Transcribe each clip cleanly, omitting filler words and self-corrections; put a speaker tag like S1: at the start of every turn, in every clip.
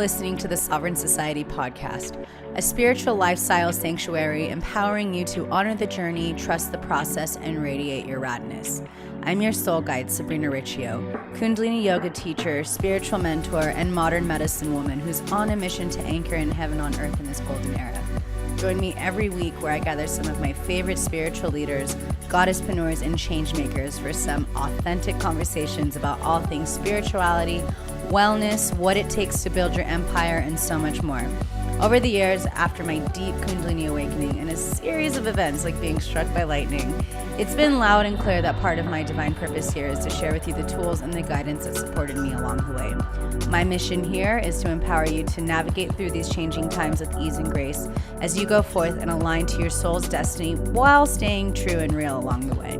S1: listening to the Sovereign Society podcast, a spiritual lifestyle sanctuary empowering you to honor the journey, trust the process, and radiate your radness. I'm your soul guide, Sabrina Riccio, Kundalini yoga teacher, spiritual mentor, and modern medicine woman who's on a mission to anchor in heaven on earth in this golden era. Join me every week where I gather some of my favorite spiritual leaders, goddesspreneurs, and changemakers for some authentic conversations about all things spirituality, wellness, what it takes to build your empire, and so much more. Over the years, after my deep Kundalini awakening and a series of events like being struck by lightning, it's been loud and clear that part of my divine purpose here is to share with you the tools and the guidance that supported me along the way. My mission here is to empower you to navigate through these changing times with ease and grace as you go forth and align to your soul's destiny while staying true and real along the way.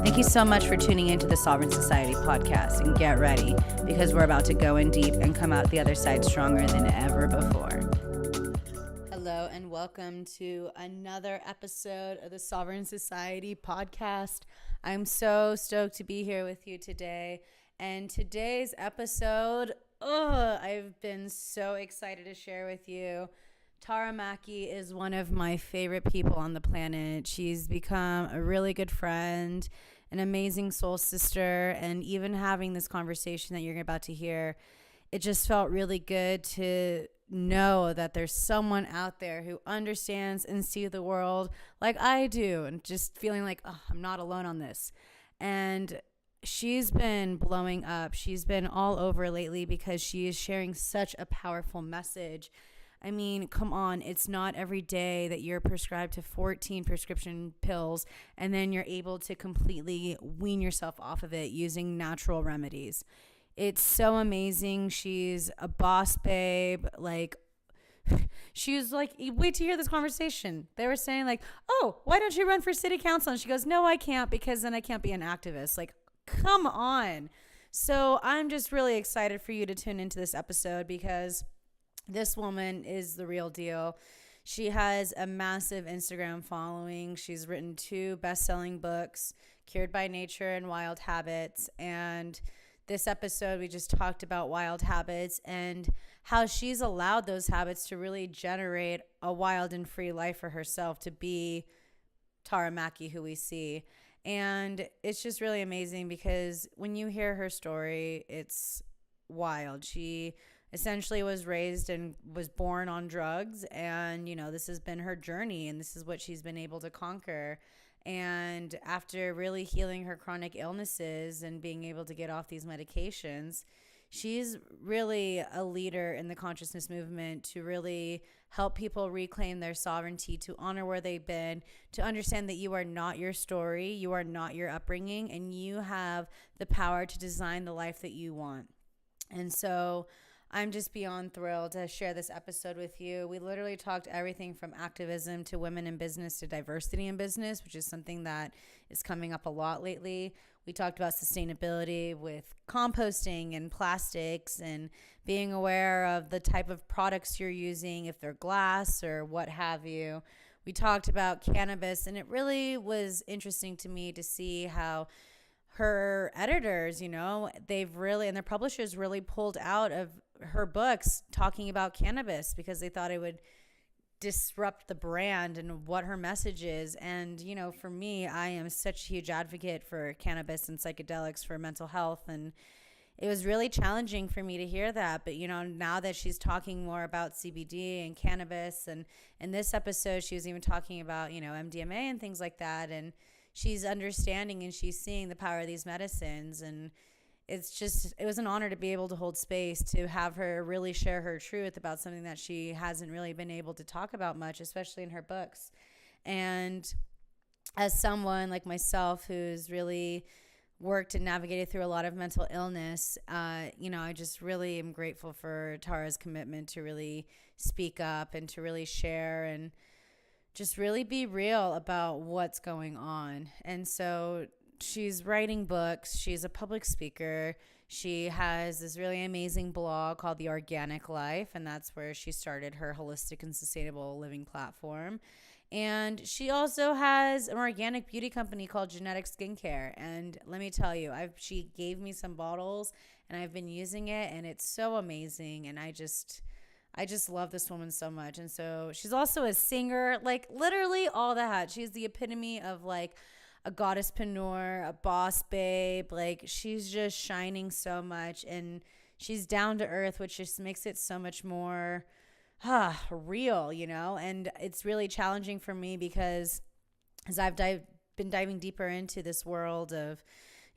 S1: Thank you so much for tuning into the Sovereign Society podcast, and get ready because we're about to go in deep and come out the other side stronger than ever before. Hello and welcome to another episode of the Sovereign Society podcast. I'm so stoked to be here with you today. And today's episode, I've been so excited to share with you. Tara Mackey is one of my favorite people on the planet. She's become a really good friend, an amazing soul sister, and even having this conversation that you're about to hear, it just felt really good to know that there's someone out there who understands and sees the world like I do, and just feeling like, I'm not alone on this. And she's been blowing up. She's been all over lately because she is sharing such a powerful message. I mean, come on, it's not every day that you're prescribed to 14 prescription pills and then you're able to completely wean yourself off of it using natural remedies. It's so amazing. She's a boss babe. Like, she was like, wait to hear this conversation. They were saying like, why don't you run for city council? And she goes, no, I can't, because then I can't be an activist. Like, come on. So I'm just really excited for you to tune into this episode because this woman is the real deal. She has a massive Instagram following. She's written 2 best-selling books, Cured by Nature and Wild Habits. And this episode, we just talked about wild habits and how she's allowed those habits to really generate a wild and free life for herself to be Tara Mackey, who we see. And it's just really amazing because when you hear her story, it's wild. She essentially was raised and was born on drugs, and this has been her journey, and this is what she's been able to conquer. And after really healing her chronic illnesses and being able to get off these medications, she's really a leader in the consciousness movement to really help people reclaim their sovereignty, to honor where they've been, to understand that you are not your story, you are not your upbringing, and you have the power to design the life that you want. And so I'm just beyond thrilled to share this episode with you. We literally talked everything from activism to women in business to diversity in business, which is something that is coming up a lot lately. We talked about sustainability with composting and plastics and being aware of the type of products you're using, if they're glass or what have you. We talked about cannabis, and it really was interesting to me to see how her editors, they've really, and their publishers really pulled out of her books talking about cannabis because they thought it would disrupt the brand and what her message is. And, for me, I am such a huge advocate for cannabis and psychedelics for mental health. And it was really challenging for me to hear that. But, now that she's talking more about CBD and cannabis, and in this episode, she was even talking about, MDMA and things like that. And she's understanding and she's seeing the power of these medicines. And it was an honor to be able to hold space, to have her really share her truth about something that she hasn't really been able to talk about much, especially in her books. And as someone like myself who's really worked and navigated through a lot of mental illness, I just really am grateful for Tara's commitment to really speak up and to really share and just really be real about what's going on. And so she's writing books. She's a public speaker. She has this really amazing blog called The Organic Life, and that's where she started her holistic and sustainable living platform. And she also has an organic beauty company called Genetic Skincare. And let me tell you, she gave me some bottles, and I've been using it, and it's so amazing. And I just love this woman so much. And so she's also a singer, like literally all that. She's the epitome of like a goddesspreneur, a boss babe. Like she's just shining so much, and she's down to earth, which just makes it so much more real, you know? And it's really challenging for me because as I've been diving deeper into this world of,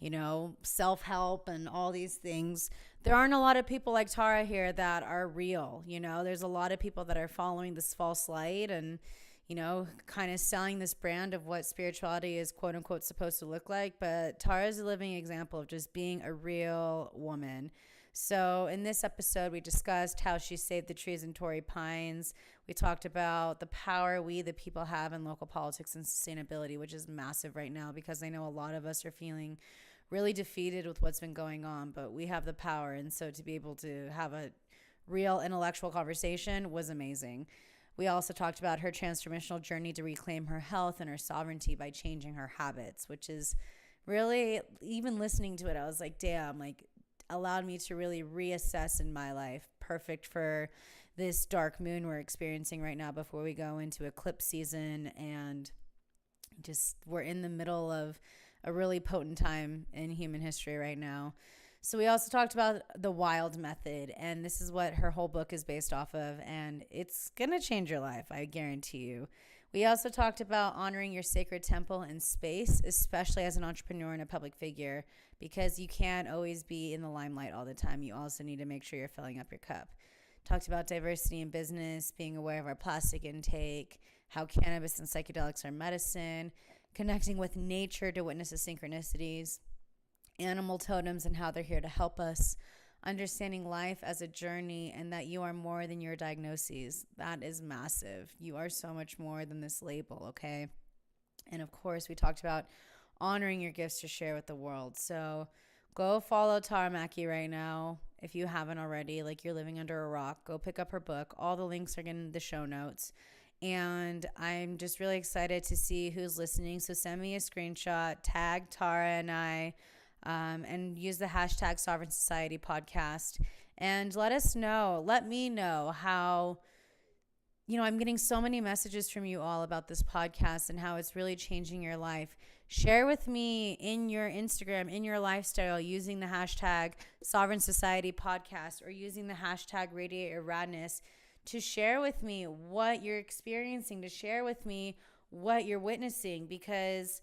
S1: you know, self-help and all these things, there aren't a lot of people like Tara here that are real. You know, there's a lot of people that are following this false light and, you know, kind of selling this brand of what spirituality is quote unquote supposed to look like. But Tara is a living example of just being a real woman. So in this episode, we discussed how she saved the trees in Torrey Pines. We talked about the power we, the people, have in local politics and sustainability, which is massive right now because I know a lot of us are feeling really defeated with what's been going on, but we have the power. And so to be able to have a real intellectual conversation was amazing. We also talked about her transformational journey to reclaim her health and her sovereignty by changing her habits, which is really, even listening to it, I was like, damn, like, allowed me to really reassess in my life. Perfect for this dark moon we're experiencing right now before we go into eclipse season, and just we're in the middle of a really potent time in human history right now. So we also talked about the wild method, and this is what her whole book is based off of, and it's going to change your life, I guarantee you. We also talked about honoring your sacred temple and space, especially as an entrepreneur and a public figure, because you can't always be in the limelight all the time. You also need to make sure you're filling up your cup. Talked about diversity in business, being aware of our plastic intake, how cannabis and psychedelics are medicine, connecting with nature to witness the synchronicities, animal totems and how they're here to help us, understanding life as a journey and that you are more than your diagnoses. That is massive. You are so much more than this label, okay? And of course, we talked about honoring your gifts to share with the world. So go follow Tara Mackey right now if you haven't already. Like you're living under a rock. Go pick up her book. All the links are in the show notes. And I'm just really excited to see who's listening. So send me a screenshot, tag Tara and I, and use the hashtag Sovereign Society podcast, and let me know how, you know, I'm getting so many messages from you all about this podcast and how it's really changing your life. Share with me in your Instagram, in your lifestyle, using the hashtag Sovereign Society podcast or using the hashtag Radiate Your Radness to share with me what you're experiencing, to share with me what you're witnessing, because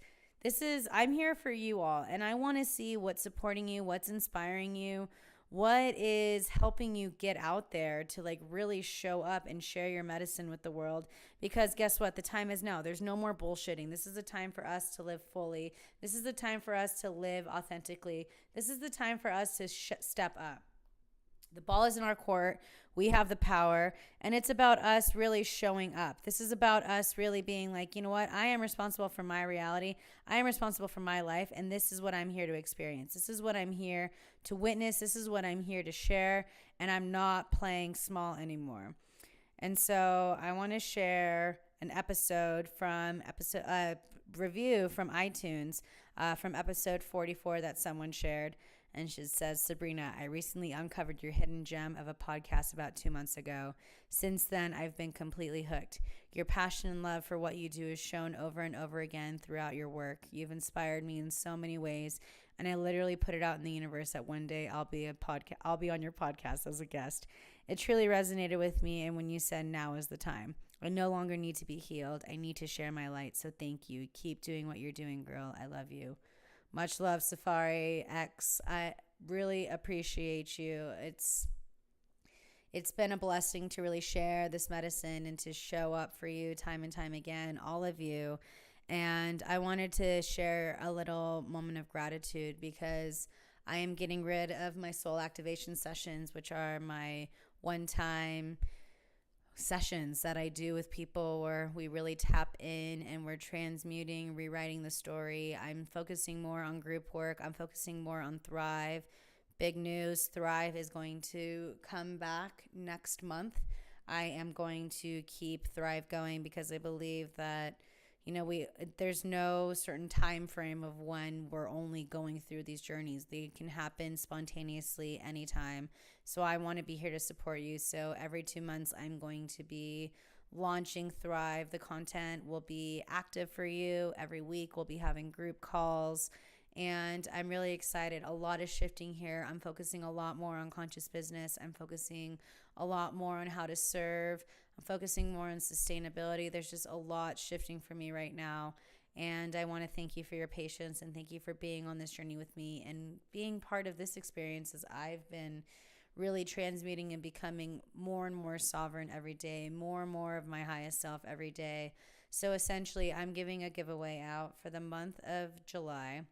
S1: I'm here for you all, and I want to see what's supporting you, what's inspiring you, what is helping you get out there to like really show up and share your medicine with the world. Because guess what? The time is now. There's no more bullshitting. This is the time for us to live fully. This is the time for us to live authentically. This is the time for us to step up. The ball is in our court. We have the power, and it's about us really showing up. This is about us really being like, you know what? I am responsible for my reality. I am responsible for my life, and this is what I'm here to experience. This is what I'm here to witness. This is what I'm here to share, and I'm not playing small anymore. And so I want to share an review from iTunes from episode 44 that someone shared. And she says, Sabrina, I recently uncovered your hidden gem of a podcast about 2 months ago. Since then, I've been completely hooked. Your passion and love for what you do is shown over and over again throughout your work. You've inspired me in so many ways, and I literally put it out in the universe that one day I'll be on your podcast as a guest. It truly resonated with me, and when you said now is the time. I no longer need to be healed. I need to share my light, so thank you. Keep doing what you're doing, girl. I love you. Much love, Safari X. I really appreciate you. It's been a blessing to really share this medicine and to show up for you time and time again, all of you. And I wanted to share a little moment of gratitude because I am getting rid of my soul activation sessions, which are my one-time sessions that I do with people where we really tap in and we're transmuting, rewriting the story. I'm focusing more on group work. I'm focusing more on Thrive. Big news, Thrive is going to come back next month. I am going to keep Thrive going because I believe that, there's no certain time frame of when we're only going through these journeys. They can happen spontaneously anytime. So I want to be here to support you. So every 2 months, I'm going to be launching Thrive. The content will be active for you. Every week, we'll be having group calls. And I'm really excited. A lot is shifting here. I'm focusing a lot more on conscious business. I'm focusing a lot more on how to serve. I'm focusing more on sustainability. There's just a lot shifting for me right now. And I want to thank you for your patience and thank you for being on this journey with me and being part of this experience as I've been really transmuting and becoming more and more sovereign every day, more and more of my highest self every day. So essentially, I'm giving a giveaway out for the month of July.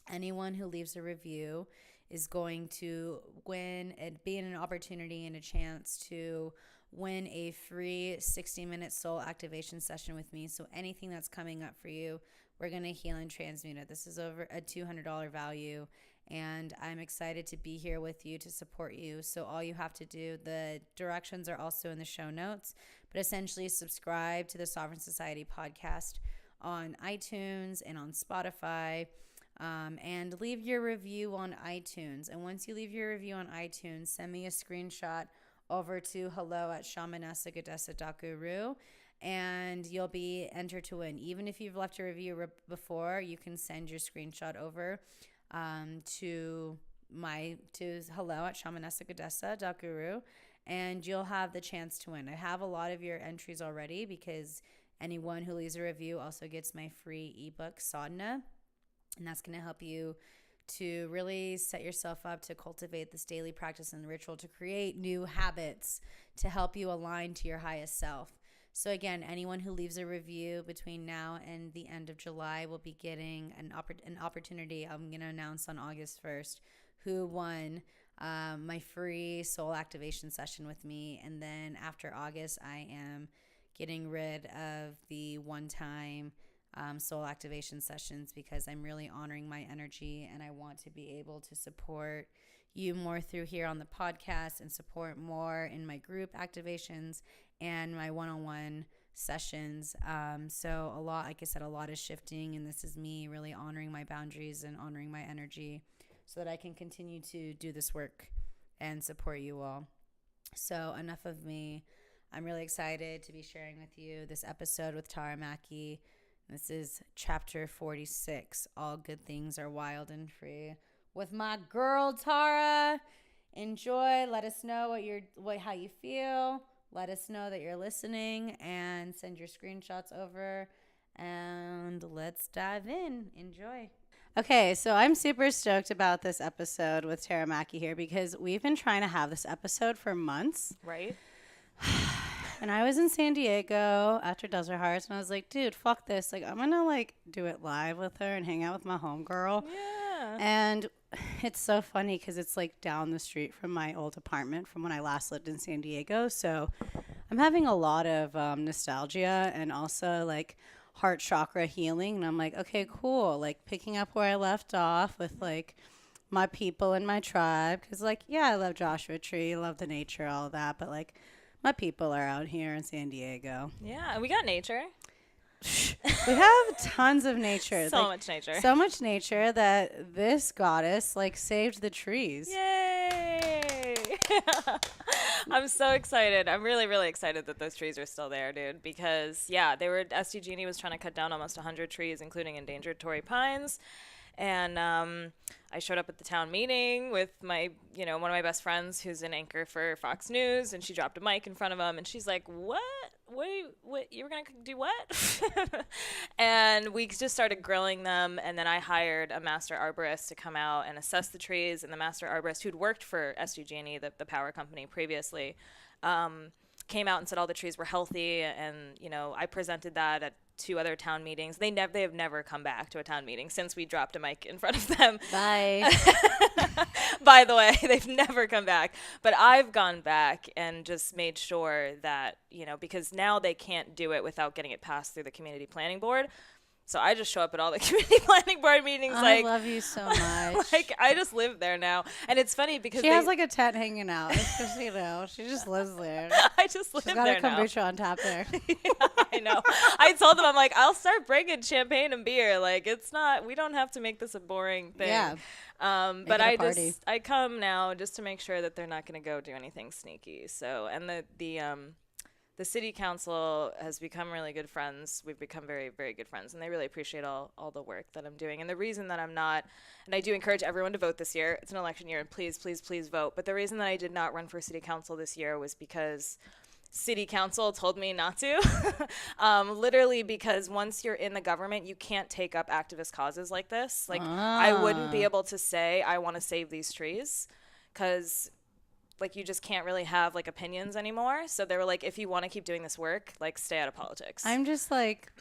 S1: Anyone who leaves a review is going to win. It'd be an opportunity and a chance to win a free 60-minute soul activation session with me. So anything that's coming up for you, we're going to heal and transmute it. This is over a $200 value, and I'm excited to be here with you to support you. So all you have to do, the directions are also in the show notes, but essentially subscribe to the Sovereign Society podcast on iTunes and on Spotify. And leave your review on iTunes. And once you leave your review on iTunes, send me a screenshot over to hello@shamanessagoddessa.guru, and you'll be entered to win. Even if you've left a review before, you can send your screenshot over to hello@shamanessagoddessa.guru, and you'll have the chance to win. I have a lot of your entries already because anyone who leaves a review also gets my free ebook, Sadhana. And that's going to help you to really set yourself up to cultivate this daily practice and ritual to create new habits to help you align to your highest self. So again, anyone who leaves a review between now and the end of July will be getting an opportunity. I'm going to announce on August 1st who won my free soul activation session with me. And then after August, I am getting rid of the one-time soul activation sessions because I'm really honoring my energy and I want to be able to support you more through here on the podcast and support more in my group activations and my one-on-one sessions. So a lot, like I said, a lot is shifting, and this is me really honoring my boundaries and honoring my energy so that I can continue to do this work and support you all. So enough of me. I'm really excited to be sharing with you this episode with Tara Mackey. This is chapter 46, All Good Things Are Wild and Free, with my girl, Tara. Enjoy. Let us know how you feel. Let us know that you're listening and send your screenshots over. And let's dive in. Enjoy. Okay, so I'm super stoked about this episode with Tara Mackey here because we've been trying to have this episode for months.
S2: Right.
S1: And I was in San Diego after Desert Hearts, and I was like, dude, fuck this. Like, I'm going to, do it live with her and hang out with my homegirl.
S2: Yeah.
S1: And it's so funny because it's, down the street from my old apartment from when I last lived in San Diego. So I'm having a lot of nostalgia and also, heart chakra healing. And I'm like, okay, cool. Picking up where I left off with, my people and my tribe. Because, I love Joshua Tree, love the nature, all of that. But, my people are out here in San Diego.
S2: Yeah, we got nature.
S1: We have tons of nature.
S2: So much nature.
S1: So much nature that this goddess, saved the trees.
S2: Yay! I'm so excited. I'm really, really excited that those trees are still there, dude. Because, SDG&E was trying to cut down almost 100 trees, including endangered Torrey pines. And I showed up at the town meeting with my, one of my best friends who's an anchor for Fox News, and she dropped a mic in front of him, and she's like, what, you were going to do what? And we just started grilling them, and then I hired a master arborist to come out and assess the trees, and the master arborist who'd worked for SDG&E, the power company previously, came out and said all the trees were healthy, and, I presented that at 2 other town meetings. They have never come back to a town meeting since we dropped a mic in front of them.
S1: Bye.
S2: By the way, they've never come back. But I've gone back and just made sure that, because now they can't do it without getting it passed through the community planning board. So I just show up at all the community planning board meetings.
S1: I love you so much.
S2: Like, I just live there now. And it's funny because
S1: she has like a tent hanging out. It's just, you know, she just lives there.
S2: I just live there now.
S1: She's got a kombucha on tap there.
S2: Yeah, I know. I told them, I'm like, I'll start bringing champagne and beer. Like, we don't have to make this a boring thing.
S1: Yeah.
S2: But I come now just to make sure that they're not going to go do anything sneaky. So, and the city council has become really good friends. We've become very, very good friends, and they really appreciate all the work that I'm doing. And the reason that I'm not, and I do encourage everyone to vote this year. It's an election year, and please, please, please vote. But the reason that I did not run for city council this year was because city council told me not to. Literally because once you're in the government, you can't take up activist causes like this. Like, I wouldn't be able to say, I want to save these trees, because like, you just can't really have like opinions anymore. So they were like, if you want to keep doing this work, like, stay out of politics.
S1: I'm just like,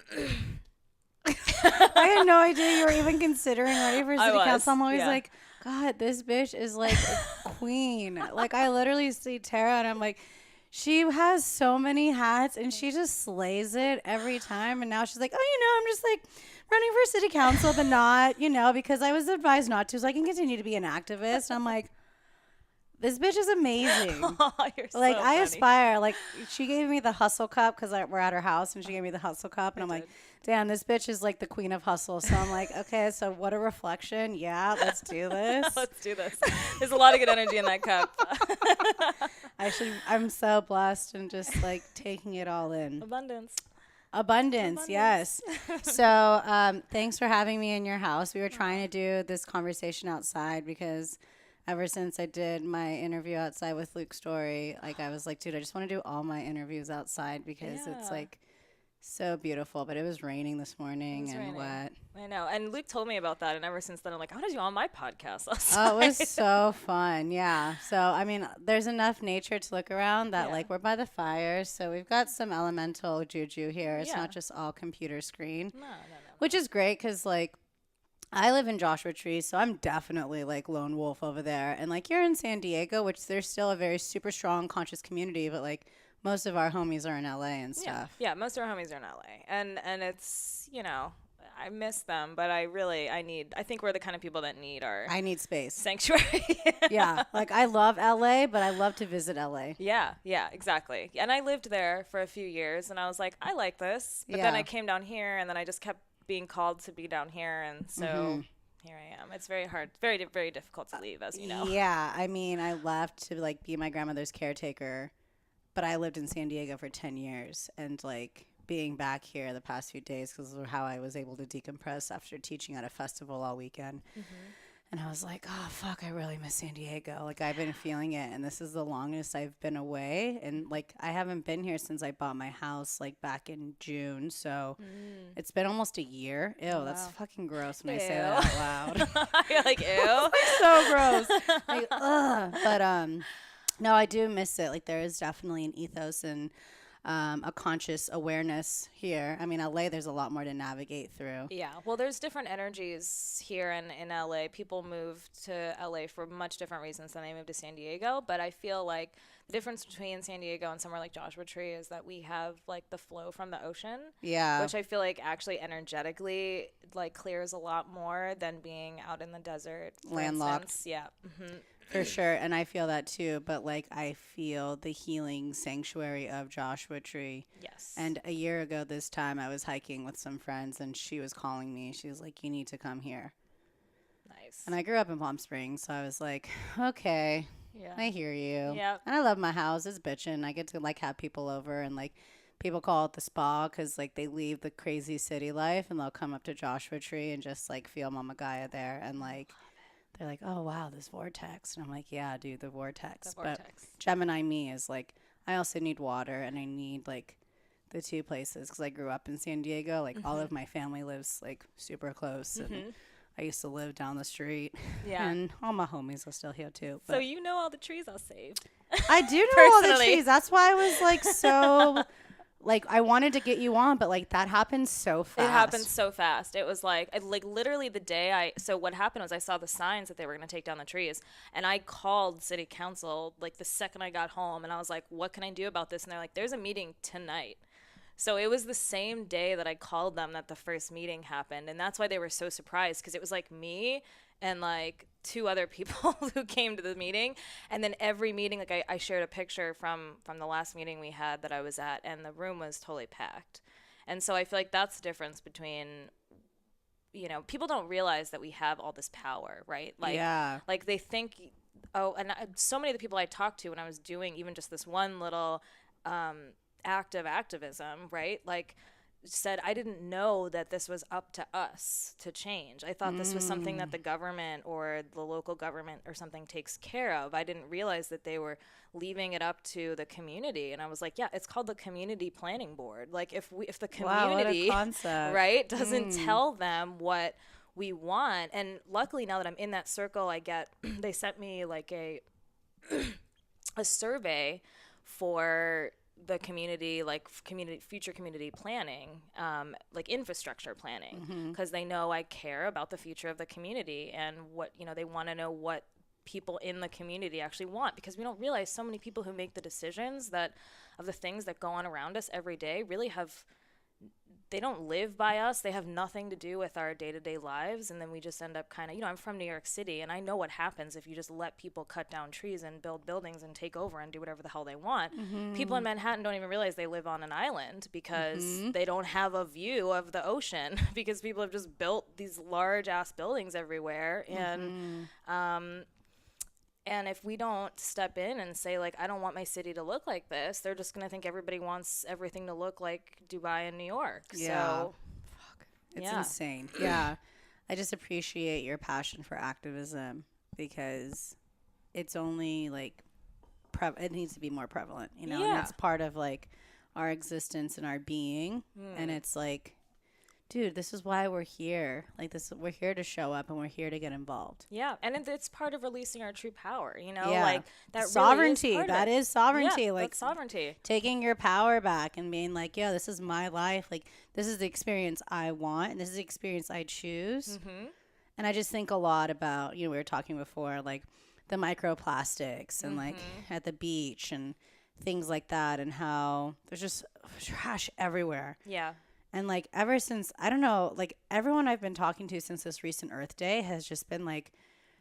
S1: I had no idea you were even considering running for city council. I'm always like, God, this bitch is like a queen. Like, I literally see Tara and I'm like, she has so many hats and she just slays it every time. And now she's like, oh, I'm just like running for city council, but not, because I was advised not to, so I can continue to be an activist. And I'm like, this bitch is amazing.
S2: Oh, you're
S1: like,
S2: so
S1: I
S2: funny.
S1: aspire. Like, she gave me the hustle cup because we're at her house, and she gave me the hustle cup, and I'm like, damn, this bitch is like the queen of hustle. So I'm like, okay, so what a reflection. Yeah, let's do this.
S2: Let's do this. There's a lot of good energy in that cup.
S1: I'm so blessed and just like taking it all in. Abundance, yes. So thanks for having me in your house. We were trying to do this conversation outside because ever since I did my interview outside with Luke Story, like, I was like, dude, I just want to do all my interviews outside because it's like so beautiful. But it was raining this morning and wet.
S2: I know. And Luke told me about that. And ever since then, I'm like, I want to do all my podcasts outside.
S1: Oh, it was so fun. Yeah. So, I mean, there's enough nature to look around that like we're by the fire. So we've got some elemental juju here. It's not just all computer screen, which is great because like, I live in Joshua Tree, so I'm definitely like lone wolf over there. And like, you're in San Diego, which there's still a very super strong conscious community, but like most of our homies are in LA and stuff.
S2: Yeah, most of our homies are in LA. And it's, I miss them, but I think we're the kind of people that I
S1: need space.
S2: Sanctuary.
S1: Yeah. Like, I love LA, but I love to visit LA.
S2: Yeah, exactly. And I lived there for a few years and I was like, I like this. But then I came down here and then I just kept being called to be down here, and so here I am. It's very hard, very, very difficult to leave, as you know.
S1: Yeah, I mean, I left to like be my grandmother's caretaker, but I lived in San Diego for 10 years, and like being back here the past few days because of how I was able to decompress after teaching at a festival all weekend. And I was like, oh, fuck, I really miss San Diego. Like, I've been feeling it, and this is the longest I've been away. And, like, I haven't been here since I bought my house, like, back in June. So it's been almost a year. Ew, that's fucking gross when I say that out loud.
S2: You're like, ew?
S1: So gross. Like, ugh. But, no, I do miss it. Like, there is definitely an ethos and a conscious awareness here. I mean, LA, there's a lot more to navigate through. Yeah.
S2: Well, there's different energies here in LA. People move to LA for much different reasons than they move to San Diego. But I feel like the difference between San Diego and somewhere like Joshua Tree is that we have like the flow from the ocean.
S1: Yeah.
S2: Which I feel like actually energetically like clears a lot more than being out in the desert.
S1: Landlocked.
S2: Yeah.
S1: For sure, and I feel that too, but like I feel the healing sanctuary of Joshua Tree.
S2: Yes.
S1: And a year ago this time I was hiking with some friends and she was calling me. She was like, you need to come here.
S2: Nice.
S1: And I grew up in Palm Springs, so I was like, okay, I hear you.
S2: Yeah.
S1: And I love my house. It's bitchin'. I get to like have people over and like people call it the spa because like they leave the crazy city life and they'll come up to Joshua Tree and just like feel Mama Gaia there and like they're like, oh, wow, this vortex. And I'm like, yeah, dude, the vortex. But Gemini me is like, I also need water and I need like the two places because I grew up in San Diego. Like all of my family lives like super close. And I used to live down the street. Yeah. And all my homies are still here too.
S2: But so you know all the trees I saved.
S1: I do know all the trees. That's why I was like so... Like, I wanted to get you on, but, like, that happened so fast.
S2: It happened so fast. It was, like literally the day so what happened was I saw the signs that they were going to take down the trees, and I called city council, like, the second I got home, and I was like, what can I do about this? And they're like, there's a meeting tonight. So it was the same day that I called them that the first meeting happened. And that's why they were so surprised, because it was like me and like 2 other people who came to the meeting. And then every meeting, like I shared a picture from the last meeting we had that I was at, and the room was totally packed. And so I feel like that's the difference between, you know, people don't realize that we have all this power, right? Like, like they think, oh, and so many of the people I talked to when I was doing even just this one little act of activism, right? Like, said, I didn't know that this was up to us to change. I thought this was something that the government or the local government or something takes care of. I didn't realize that they were leaving it up to the community. And I was like, yeah, it's called the community planning board. Like if the community, right, doesn't tell them what we want. And luckily now that I'm in that circle, I get, they sent me like a survey for the community, like future community planning, like infrastructure planning, because they know I care about the future of the community and what, you know, they want to know what people in the community actually want, because we don't realize so many people who make the decisions that of the things that go on around us every day really have, they don't live by us. They have nothing to do with our day-to-day lives. And then we just end up kind of, you know, I'm from New York City, and I know what happens if you just let people cut down trees and build buildings and take over and do whatever the hell they want. People in Manhattan don't even realize they live on an island because they don't have a view of the ocean because people have just built these large-ass buildings everywhere. And if we don't step in and say, like, I don't want my city to look like this, they're just going to think everybody wants everything to look like Dubai and New York.
S1: Yeah. So, it's insane. Yeah. I just appreciate your passion for activism, because it's only, like, it needs to be more prevalent, you know? And it's part of, like, our existence and our being. And it's like, dude, this is why we're here. Like, this, we're here to show up and we're here to get involved.
S2: Yeah, and it's part of releasing our true power. You know, like that
S1: sovereignty.
S2: Really is
S1: that is sovereignty.
S2: Yeah,
S1: like
S2: that's sovereignty.
S1: Taking your power back and being like, yeah, this is my life. Like, this is the experience I want, and this is the experience I choose. And I just think a lot about, you know, we were talking before, like the microplastics and like at the beach and things like that, and how there's just trash everywhere.
S2: Yeah.
S1: And, like, ever since, I don't know, like, everyone I've been talking to since this recent Earth Day has just been, like,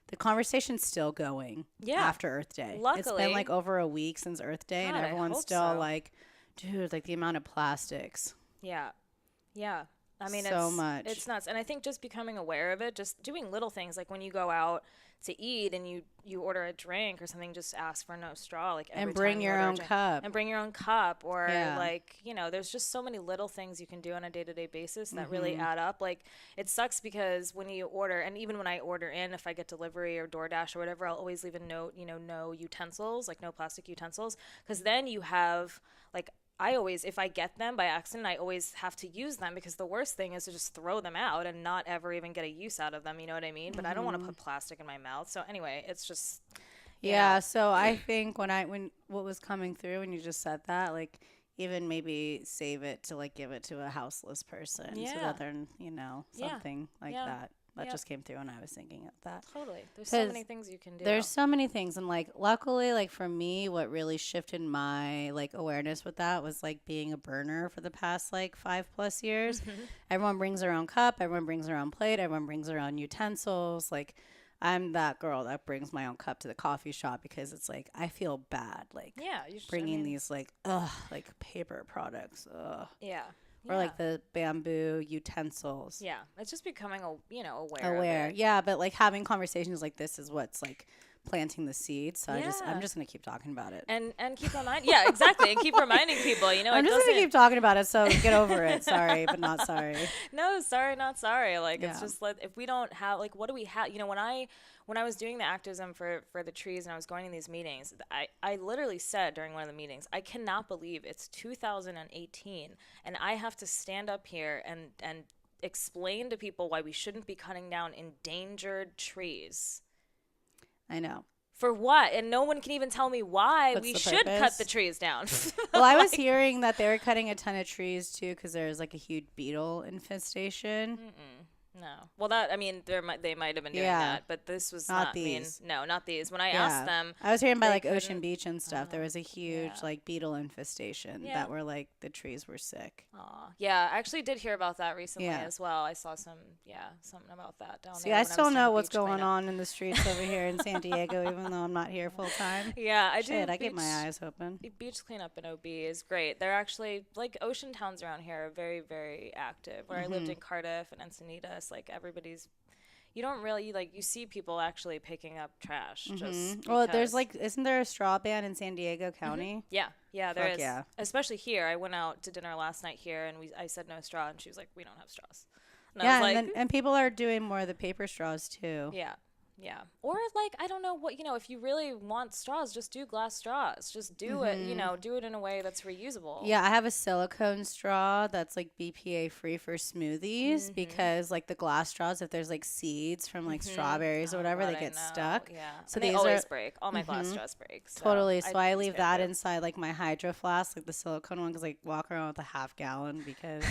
S1: the conversation's still going after Earth Day.
S2: Luckily.
S1: It's been, like, over a week since Earth Day, and everyone's still like, dude, like, the amount of plastics.
S2: Yeah. Yeah. I mean,
S1: much.
S2: It's nuts. And I think just becoming aware of it, just doing little things, like when you go out to eat and you order a drink or something, just ask for no straw. Like, every
S1: and bring your own cup.
S2: And bring your own cup. Or like, you know, there's just so many little things you can do on a day-to-day basis that really add up. Like, it sucks because when you order, and even when I order in, if I get delivery or DoorDash or whatever, I'll always leave a note, you know, no utensils, like no plastic utensils. Because then you have, like, I always, if I get them by accident, I always have to use them, because the worst thing is to just throw them out and not ever even get a use out of them. You know what I mean? But I don't want to put plastic in my mouth. So anyway, it's just,
S1: yeah. So I think when what was coming through when you just said that, like, even maybe save it to, like, give it to a houseless person so that they're, you know, something like that. That just came through when I was thinking of that.
S2: Totally. There's so many things you can do.
S1: There's so many things. And, like, luckily, like, for me, what really shifted my, like, awareness with that was, like, being a burner for the past, like, 5+ years. Everyone brings their own cup. Everyone brings their own plate. Everyone brings their own utensils. Like, I'm that girl that brings my own cup to the coffee shop, because it's like, I feel bad. Like, bringing these, like, paper products.
S2: Yeah.
S1: Or like the bamboo utensils.
S2: Yeah, it's just becoming, aware. Of it.
S1: Yeah, but like having conversations like this is what's like planting the seeds. So I'm just gonna keep talking about it
S2: and keep reminding. Yeah, exactly, and keep reminding people. You know,
S1: I'm just gonna keep talking about it. So get over it. Sorry, but not sorry.
S2: No, sorry, not sorry. Like, it's just like, if we don't have, like, what do we have? You know, when I was doing the activism for the trees and I was going to these meetings, I literally said during one of the meetings, I cannot believe it's 2018 and I have to stand up here and explain to people why we shouldn't be cutting down endangered trees.
S1: I know.
S2: For what? And no one can even tell me why we should cut the trees down.
S1: Well, I was hearing that they were cutting a ton of trees too because there's like a huge beetle infestation.
S2: No. Well, they might have been doing that, but this was
S1: not these.
S2: No, not these. When I asked them,
S1: I was hearing by like Ocean Beach and stuff. There was a huge like beetle infestation that were like the trees were sick.
S2: Yeah, I actually did hear about that recently as well. I saw something about that down there.
S1: I still know what's going on in the streets over here in San Diego, even though I'm not here full time.
S2: Yeah, I do.
S1: I get my eyes open.
S2: Beach cleanup in OB is great. They're actually like ocean towns around here are very, very active. Where I lived in Cardiff and Encinitas, like everybody's, you don't really you see people actually picking up trash. Just
S1: well, there's isn't there a straw ban in San Diego County?
S2: Yeah, there is. Yeah. Especially here. I went out to dinner last night here, and I said no straw, and she was like, "We don't have straws." And I was like,
S1: and people are doing more of the paper straws too.
S2: Yeah. Or I don't know what, if you really want straws, just do glass straws. Just do it, do it in a way that's reusable.
S1: Yeah, I have a silicone straw that's like BPA free for smoothies because like the glass straws, if there's like seeds from like strawberries or whatever, they get stuck.
S2: Yeah.
S1: So
S2: and they always break. All my glass straws break. So
S1: totally. So I leave that inside like my hydro flask, like the silicone one, because I walk around with a half gallon because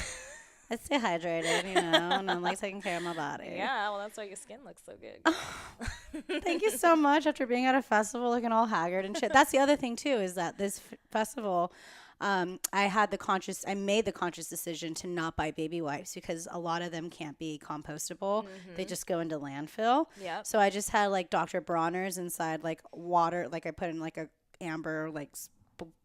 S1: I stay hydrated, and I'm like taking care of my body.
S2: Yeah, well, that's why your skin looks so good.
S1: Thank you so much. After being at a festival looking all haggard and shit. That's the other thing too, is that this festival, I made the conscious decision to not buy baby wipes because a lot of them can't be compostable. They just go into landfill.
S2: Yeah.
S1: So I just had like Dr. Bronner's inside like water, like I put in like a amber like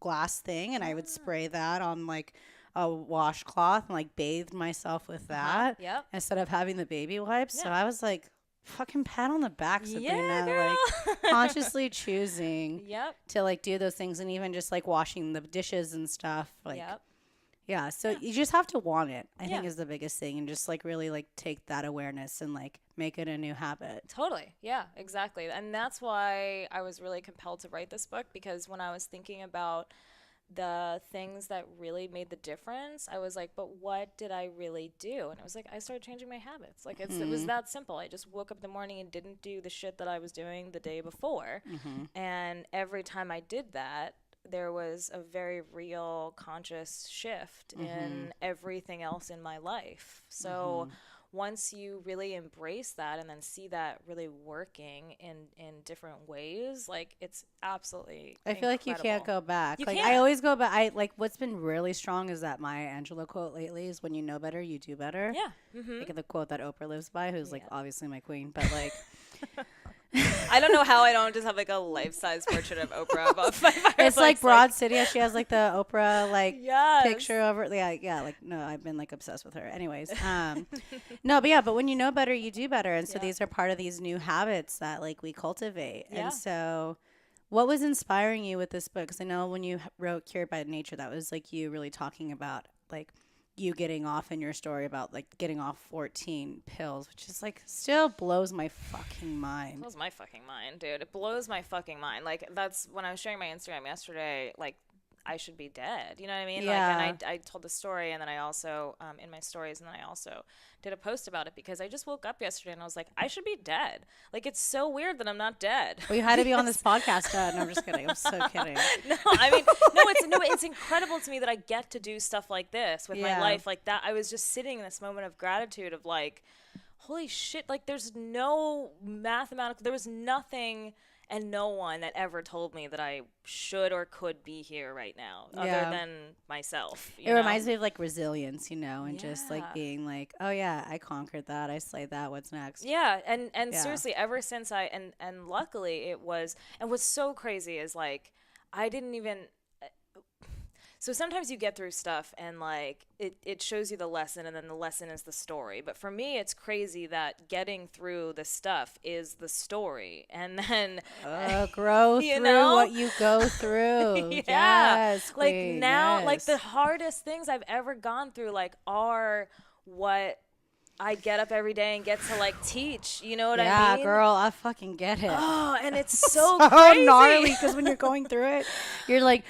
S1: glass thing, and I would spray that on like a washcloth and like bathed myself with that instead of having the baby wipes. So I was like, fucking pat on the back, Sabrina. Like consciously choosing to like do those things, and even just like washing the dishes and stuff. Like, so you just have to want it, I think is the biggest thing, and just like really like take that awareness and like make it a new habit.
S2: Totally. Yeah, exactly. And that's why I was really compelled to write this book, because when I was thinking about the things that really made the difference, I was like, but what did I really do? And it was like, I started changing my habits. Like it was that simple. I just woke up in the morning and didn't do the shit that I was doing the day before. And every time I did that, there was a very real conscious shift in everything else in my life. So once you really embrace that and then see that really working in different ways, like it's absolutely
S1: I feel like you can't go back.
S2: You
S1: like
S2: can't.
S1: I always go back. I like what's been really strong is that Maya Angelou quote lately is, when you know better, you do better.
S2: Yeah.
S1: Like the quote that Oprah lives by, who's like obviously my queen, but like
S2: I don't know how I don't just have like a life-size portrait of Oprah above my fireplace.
S1: It's like Broad City. She has like the Oprah like
S2: yes.
S1: picture over. Yeah. Like no, I've been like obsessed with her. Anyways, no, but when you know better, you do better, and so these are part of these new habits that like we cultivate. And so, what was inspiring you with this book? Because I know when you wrote Cured by Nature, that was like you really talking about like you getting off in your story about like getting off 14 pills, which is like still blows my fucking mind.
S2: It blows my fucking mind, dude. It blows my fucking mind. Like that's when I was sharing my Instagram yesterday, like I should be dead. You know what I mean?
S1: Yeah.
S2: Like, and I told the story, and then I also, in my stories, and then I also did a post about it, because I just woke up yesterday and I was like, I should be dead. Like, it's so weird that I'm not dead.
S1: Well, you had to be on this podcast dead. No, I'm just kidding. I'm so kidding.
S2: No, I mean, it's incredible to me that I get to do stuff like this with my life. Like that, I was just sitting in this moment of gratitude of like, holy shit, like there's no there was nothing and no one that ever told me that I should or could be here right now, other than myself.
S1: It reminds me of like resilience, and just like being like, oh yeah, I conquered that, I slayed that. What's next?
S2: Yeah, and seriously, ever since and luckily it was, and what's so crazy is like I didn't even. So sometimes you get through stuff and like it shows you the lesson, and then the lesson is the story. But for me, it's crazy that getting through the stuff is the story, and then
S1: grow through what you go through. Yes,
S2: like
S1: queen,
S2: now, like the hardest things I've ever gone through, like are what I get up every day and get to like teach. You know what I mean?
S1: Yeah, girl, I fucking get it.
S2: Oh, and it's so crazy.
S1: gnarly, because when you're going through it, you're like,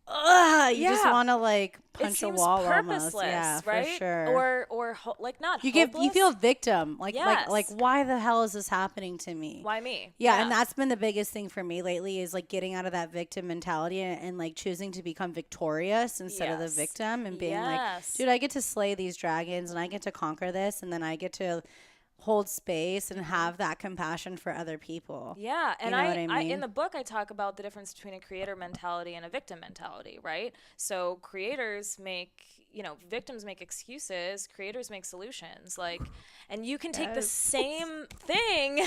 S1: you just want to like punch a wall almost. Yeah,
S2: right?
S1: for sure.
S2: Or like not
S1: you
S2: hopeless.
S1: You feel victim. Like,
S2: Yes.
S1: like why the hell is this happening to me?
S2: Why me?
S1: Yeah, and that's been the biggest thing for me lately is like getting out of that victim mentality and like choosing to become victorious instead of the victim and being like, dude, I get to slay these dragons and I get to conquer this and then I get to hold space and have that compassion for other people.
S2: Yeah, and
S1: you know what I mean?
S2: in the book I talk about the difference between a creator mentality and a victim mentality, right? So creators make, victims make excuses, creators make solutions. Like, and you can take the same thing,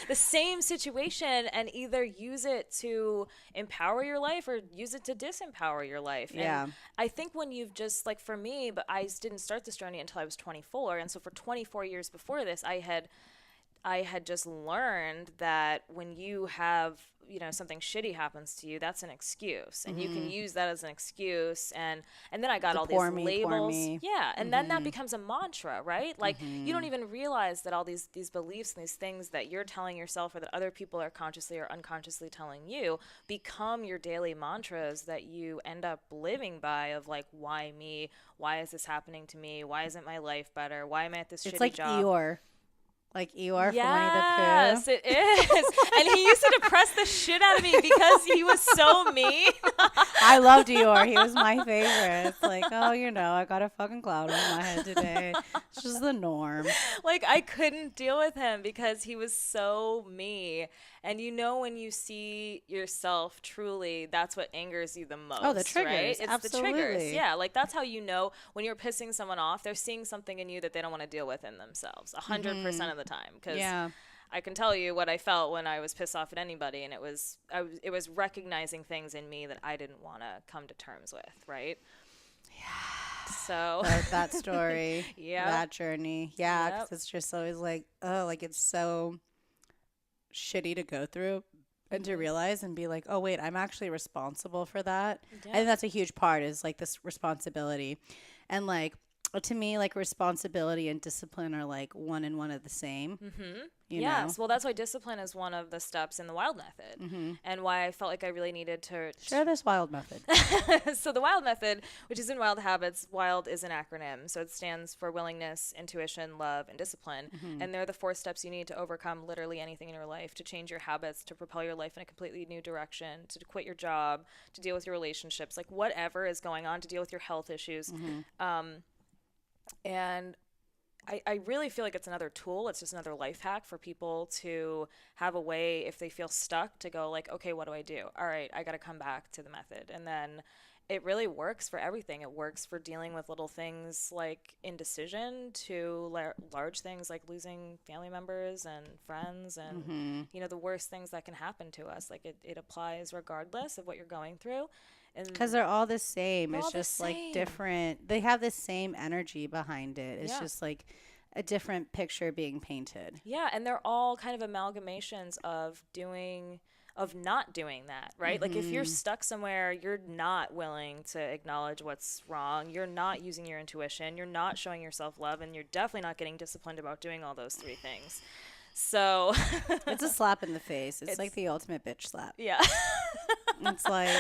S2: the same situation, and either use it to empower your life or use it to disempower your life.
S1: Yeah.
S2: And I think when you've just, like for me, but I didn't start this journey until I was 24, and so for 24 years before this, I had just learned that when you have, something shitty happens to you, that's an excuse. And you can use that as an excuse. And then I got all these labels. Yeah. And then that becomes a mantra, right? Like you don't even realize that all these beliefs and these things that you're telling yourself or that other people are consciously or unconsciously telling you become your daily mantras that you end up living by of like, why me? Why is this happening to me? Why isn't my life better? Why am I at this shitty job?
S1: It's like Eeyore. Like Eeyore from Winnie the Pooh.
S2: Yes, it is. And he used to depress the shit out of me because he was so mean.
S1: I loved Eeyore. He was my favorite. It's like, oh, I got a fucking cloud on my head today. It's just the norm.
S2: Like, I couldn't deal with him because he was so me. And when you see yourself truly, that's what angers you the most.
S1: Oh, the triggers.
S2: Right? It's
S1: Absolutely.
S2: the triggers. Yeah, like that's how you know when you're pissing someone off, they're seeing something in you that they don't want to deal with in themselves 100% of the time. Because I can tell you what I felt when I was pissed off at anybody, and it was recognizing things in me that I didn't want to come to terms with, right? Yeah. So
S1: that story, that journey, because it's just always like, like it's so shitty to go through and to realize and be like, oh wait, I'm actually responsible for that. I think that's a huge part is like this responsibility, and like to me, like responsibility and discipline are like one and one of the same.
S2: Yes. Well, that's why discipline is one of the steps in the wild method, and why I felt like I really needed to
S1: share this wild method.
S2: So the wild method, which is in Wild Habits, WILD is an acronym. So it stands for willingness, intuition, love, and discipline. And they're the 4 steps you need to overcome literally anything in your life, to change your habits, to propel your life in a completely new direction, to quit your job, to deal with your relationships, like whatever is going on, to deal with your health issues. And I really feel like it's another tool. It's just another life hack for people to have a way, if they feel stuck, to go like, okay, what do I do? All right, I got to come back to the method. And then it really works for everything. It works for dealing with little things like indecision to large things like losing family members and friends and, the worst things that can happen to us. Like it applies regardless of what you're going through.
S1: Because they're all the same. It's just like different. They have the same energy behind it. It's just like a different picture being painted.
S2: Yeah, and they're all kind of amalgamations of not doing that, right? Like if you're stuck somewhere, you're not willing to acknowledge what's wrong. You're not using your intuition. You're not showing yourself love, and you're definitely not getting disciplined about doing all those 3 things. So
S1: it's a slap in the face. It's like the ultimate bitch slap.
S2: Yeah.
S1: It's like,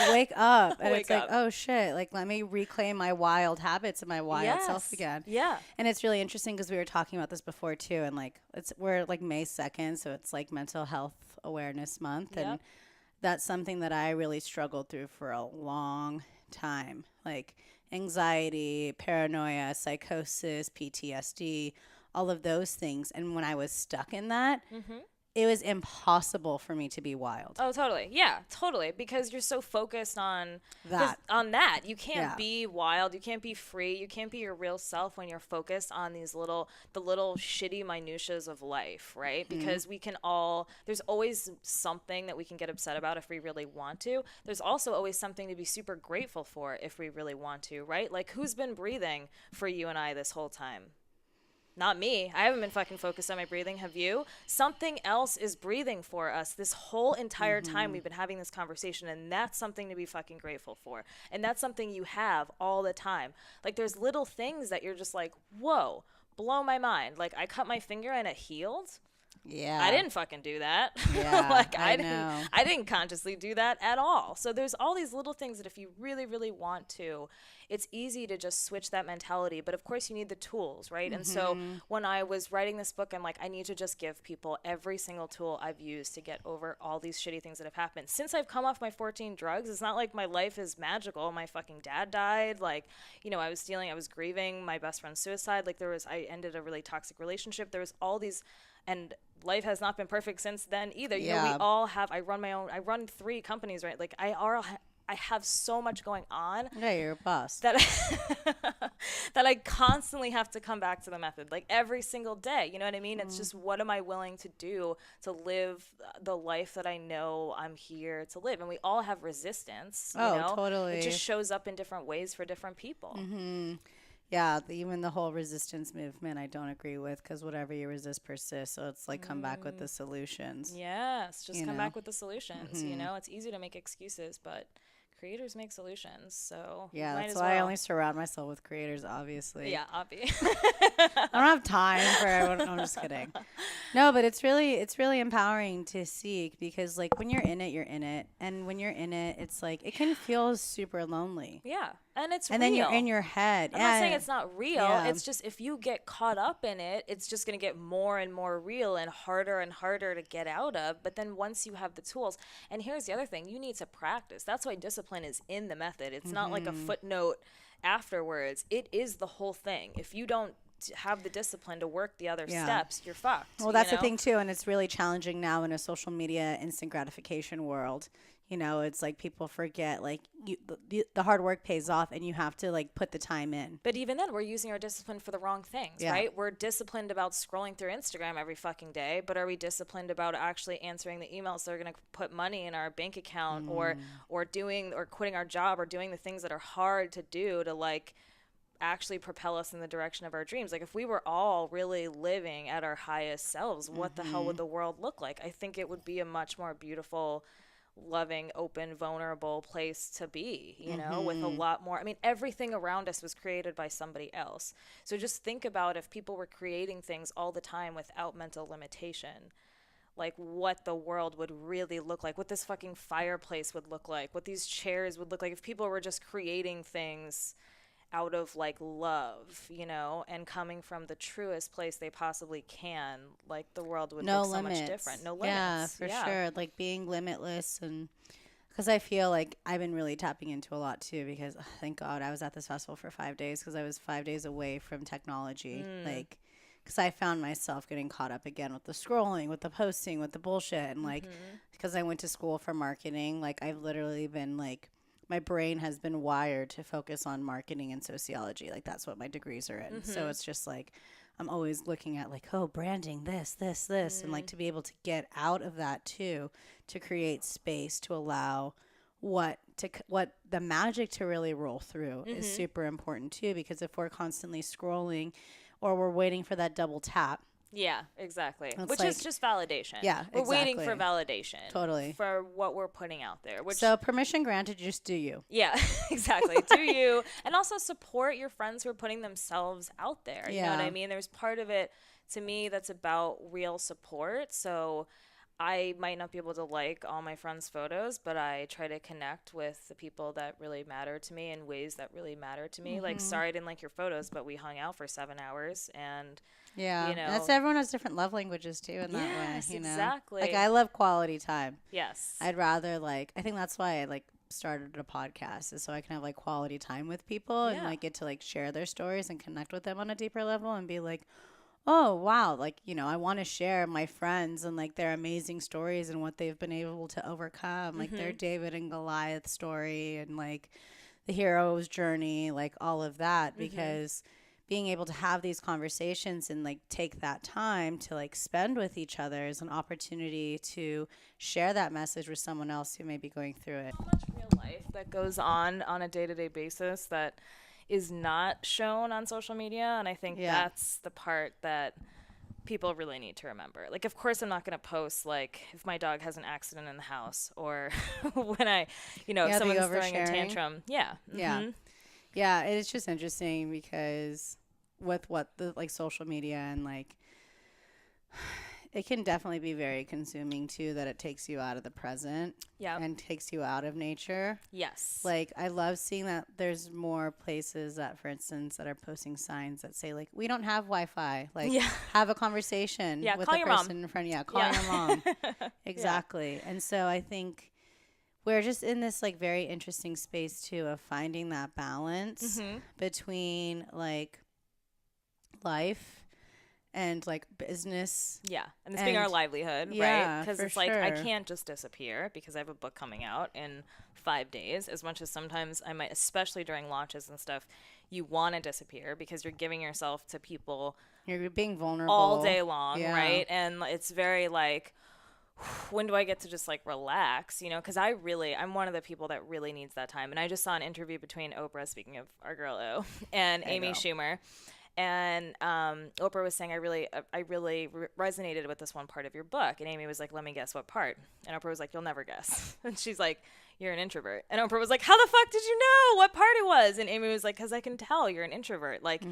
S1: wake up. And it's like, oh shit, like let me reclaim my wild habits and my wild self again.
S2: Yeah.
S1: And it's really interesting because we were talking about this before too, and like we're like May 2nd, so it's like Mental Health Awareness Month, and that's something that I really struggled through for a long time, like anxiety, paranoia, psychosis, PTSD, all of those things. And when I was stuck in that, it was impossible for me to be wild.
S2: Oh, totally. Yeah, totally. Because you're so focused on that. You can't be wild. You can't be free. You can't be your real self when you're focused on the little shitty minutiae of life, right? Because there's always something that we can get upset about if we really want to. There's also always something to be super grateful for if we really want to, right? Like who's been breathing for you and I this whole time? Not me. I haven't been fucking focused on my breathing. Have you? Something else is breathing for us this whole entire time we've been having this conversation, and that's something to be fucking grateful for. And that's something you have all the time. Like there's little things that you're just like, whoa, blow my mind. Like I cut my finger and it healed.
S1: Yeah.
S2: I didn't fucking do that.
S1: Yeah,
S2: like
S1: I know.
S2: I didn't consciously do that at all. So there's all these little things that if you really, really want to, it's easy to just switch that mentality. But of course you need the tools, right? And so when I was writing this book, I'm like, I need to just give people every single tool I've used to get over all these shitty things that have happened. Since I've come off my 14 drugs, it's not like my life is magical. My fucking dad died. Like, you know, I was grieving my best friend's suicide. Like I ended a really toxic relationship. There was all these, and life has not been perfect since then either. You know, we all have, I run 3 companies, right? Like I have so much going on.
S1: Yeah, you're a boss.
S2: That that I constantly have to come back to the method, like every single day. You know what I mean? It's just, what am I willing to do to live the life that I know I'm here to live? And we all have resistance. You know?
S1: Totally.
S2: It just shows up in different ways for different people.
S1: Yeah, even the whole resistance movement I don't agree with, because whatever you resist persists. So it's like, come back with the solutions.
S2: Yes, just come back with the solutions. You know, it's easy to make excuses, but creators make solutions. So
S1: yeah, that's why I only surround myself with creators, obviously.
S2: Yeah, obvious.
S1: I don't have time for everyone. I'm just kidding. No, but it's really empowering to seek, because like when you're in it, you're in it, and when you're in it, it's like it can feel super lonely.
S2: Yeah, and it's
S1: and
S2: real.
S1: Then you're in your head.
S2: I'm not saying it's not real.
S1: Yeah.
S2: It's just, if you get caught up in it, it's just going to get more and more real and harder to get out of. But then once you have the tools, and here's the other thing, you need to practice. That's why discipline is in the method. It's not like a footnote afterwards. It is the whole thing. If you don't have the discipline to work the other steps, you're fucked.
S1: Well, that's the thing too, and it's really challenging now in a social media instant gratification world. You know, it's like people forget, like, the hard work pays off, and you have to like put the time in.
S2: But even then, we're using our discipline for the wrong things, right? We're disciplined about scrolling through Instagram every fucking day, but are we disciplined about actually answering the emails that are going to put money in our bank account, or quitting our job, or doing the things that are hard to do to like actually propel us in the direction of our dreams? Like, if we were all really living at our highest selves, what the hell would the world look like? I think it would be a much more beautiful, loving, open, vulnerable place to be, you know, with a lot more. I mean, everything around us was created by somebody else. So just think about if people were creating things all the time without mental limitation, like what the world would really look like, what this fucking fireplace would look like, what these chairs would look like, if people were just creating things out of like love, you know, and coming from the truest place they possibly can, like the world would look so much different. No limits.
S1: Yeah, for sure. Like being limitless. And because I feel like I've been really tapping into a lot too, because thank God I was at this festival for 5 days, because I was 5 days away from technology. Like, because I found myself getting caught up again with the scrolling, with the posting, with the bullshit. And like, because I went to school for marketing, like I've literally been like, my brain has been wired to focus on marketing and sociology. Like, that's what my degrees are in. So it's just like, I'm always looking at like, oh, branding, this. And like, to be able to get out of that too, to create space to allow what the magic to really roll through is super important too. Because if we're constantly scrolling, or we're waiting for that double tap.
S2: Yeah, exactly. Which
S1: like,
S2: is just validation.
S1: Yeah,
S2: we're waiting for validation.
S1: Totally.
S2: For what we're putting out there.
S1: So permission granted, just do you.
S2: Yeah, exactly. Do you. And also support your friends who are putting themselves out there. You know what I mean? There's part of it, to me, that's about real support. So I might not be able to like all my friends' photos, but I try to connect with the people that really matter to me in ways that really matter to me. Like, sorry I didn't like your photos, but we hung out for 7 hours, and
S1: yeah,
S2: you know,
S1: that's, everyone has different love languages too in that way. You know,
S2: exactly.
S1: Like, I love quality time.
S2: Yes,
S1: I'd rather I think that's why I like started a podcast, is so I can have like quality time with people and like get to like share their stories and connect with them on a deeper level and be like, oh, wow, like, you know, I want to share my friends and like their amazing stories and what they've been able to overcome, like their David and Goliath story and like the hero's journey, like all of that, because being able to have these conversations and like take that time to like spend with each other is an opportunity to share that message with someone else who may be going through it.
S2: So much real life that goes on a day-to-day basis that is not shown on social media, and I think that's the part that people really need to remember. Like, of course I'm not going to post like if my dog has an accident in the house, or when I, you know, if someone's throwing a tantrum.
S1: Yeah, it's just interesting because with what the like social media and like it can definitely be very consuming too, that it takes you out of the present and takes you out of nature.
S2: Yes.
S1: Like, I love seeing that there's more places that, for instance, that are posting signs that say, like, we don't have Wi-Fi. Like, have a conversation with the person in front of you. Call your mom. Exactly. And so I think we're just in this, like, very interesting space, too, of finding that balance between, like, life and like business.
S2: Yeah. And this being our livelihood, right? Because it's like, I can't just disappear because I have a book coming out in 5 days. As much as sometimes I might, especially during launches and stuff, you want to disappear because you're giving yourself to people.
S1: You're being vulnerable.
S2: All day long, right? And it's very like, when do I get to just like relax, you know? Because I'm one of the people that really needs that time. And I just saw an interview between Oprah, speaking of our girl O, and Amy Schumer. And Oprah was saying, I really resonated with this one part of your book. And Amy was like, let me guess what part. And Oprah was like, you'll never guess. And she's like, you're an introvert. And Oprah was like, how the fuck did you know what part it was? And Amy was like, because I can tell you're an introvert. Like,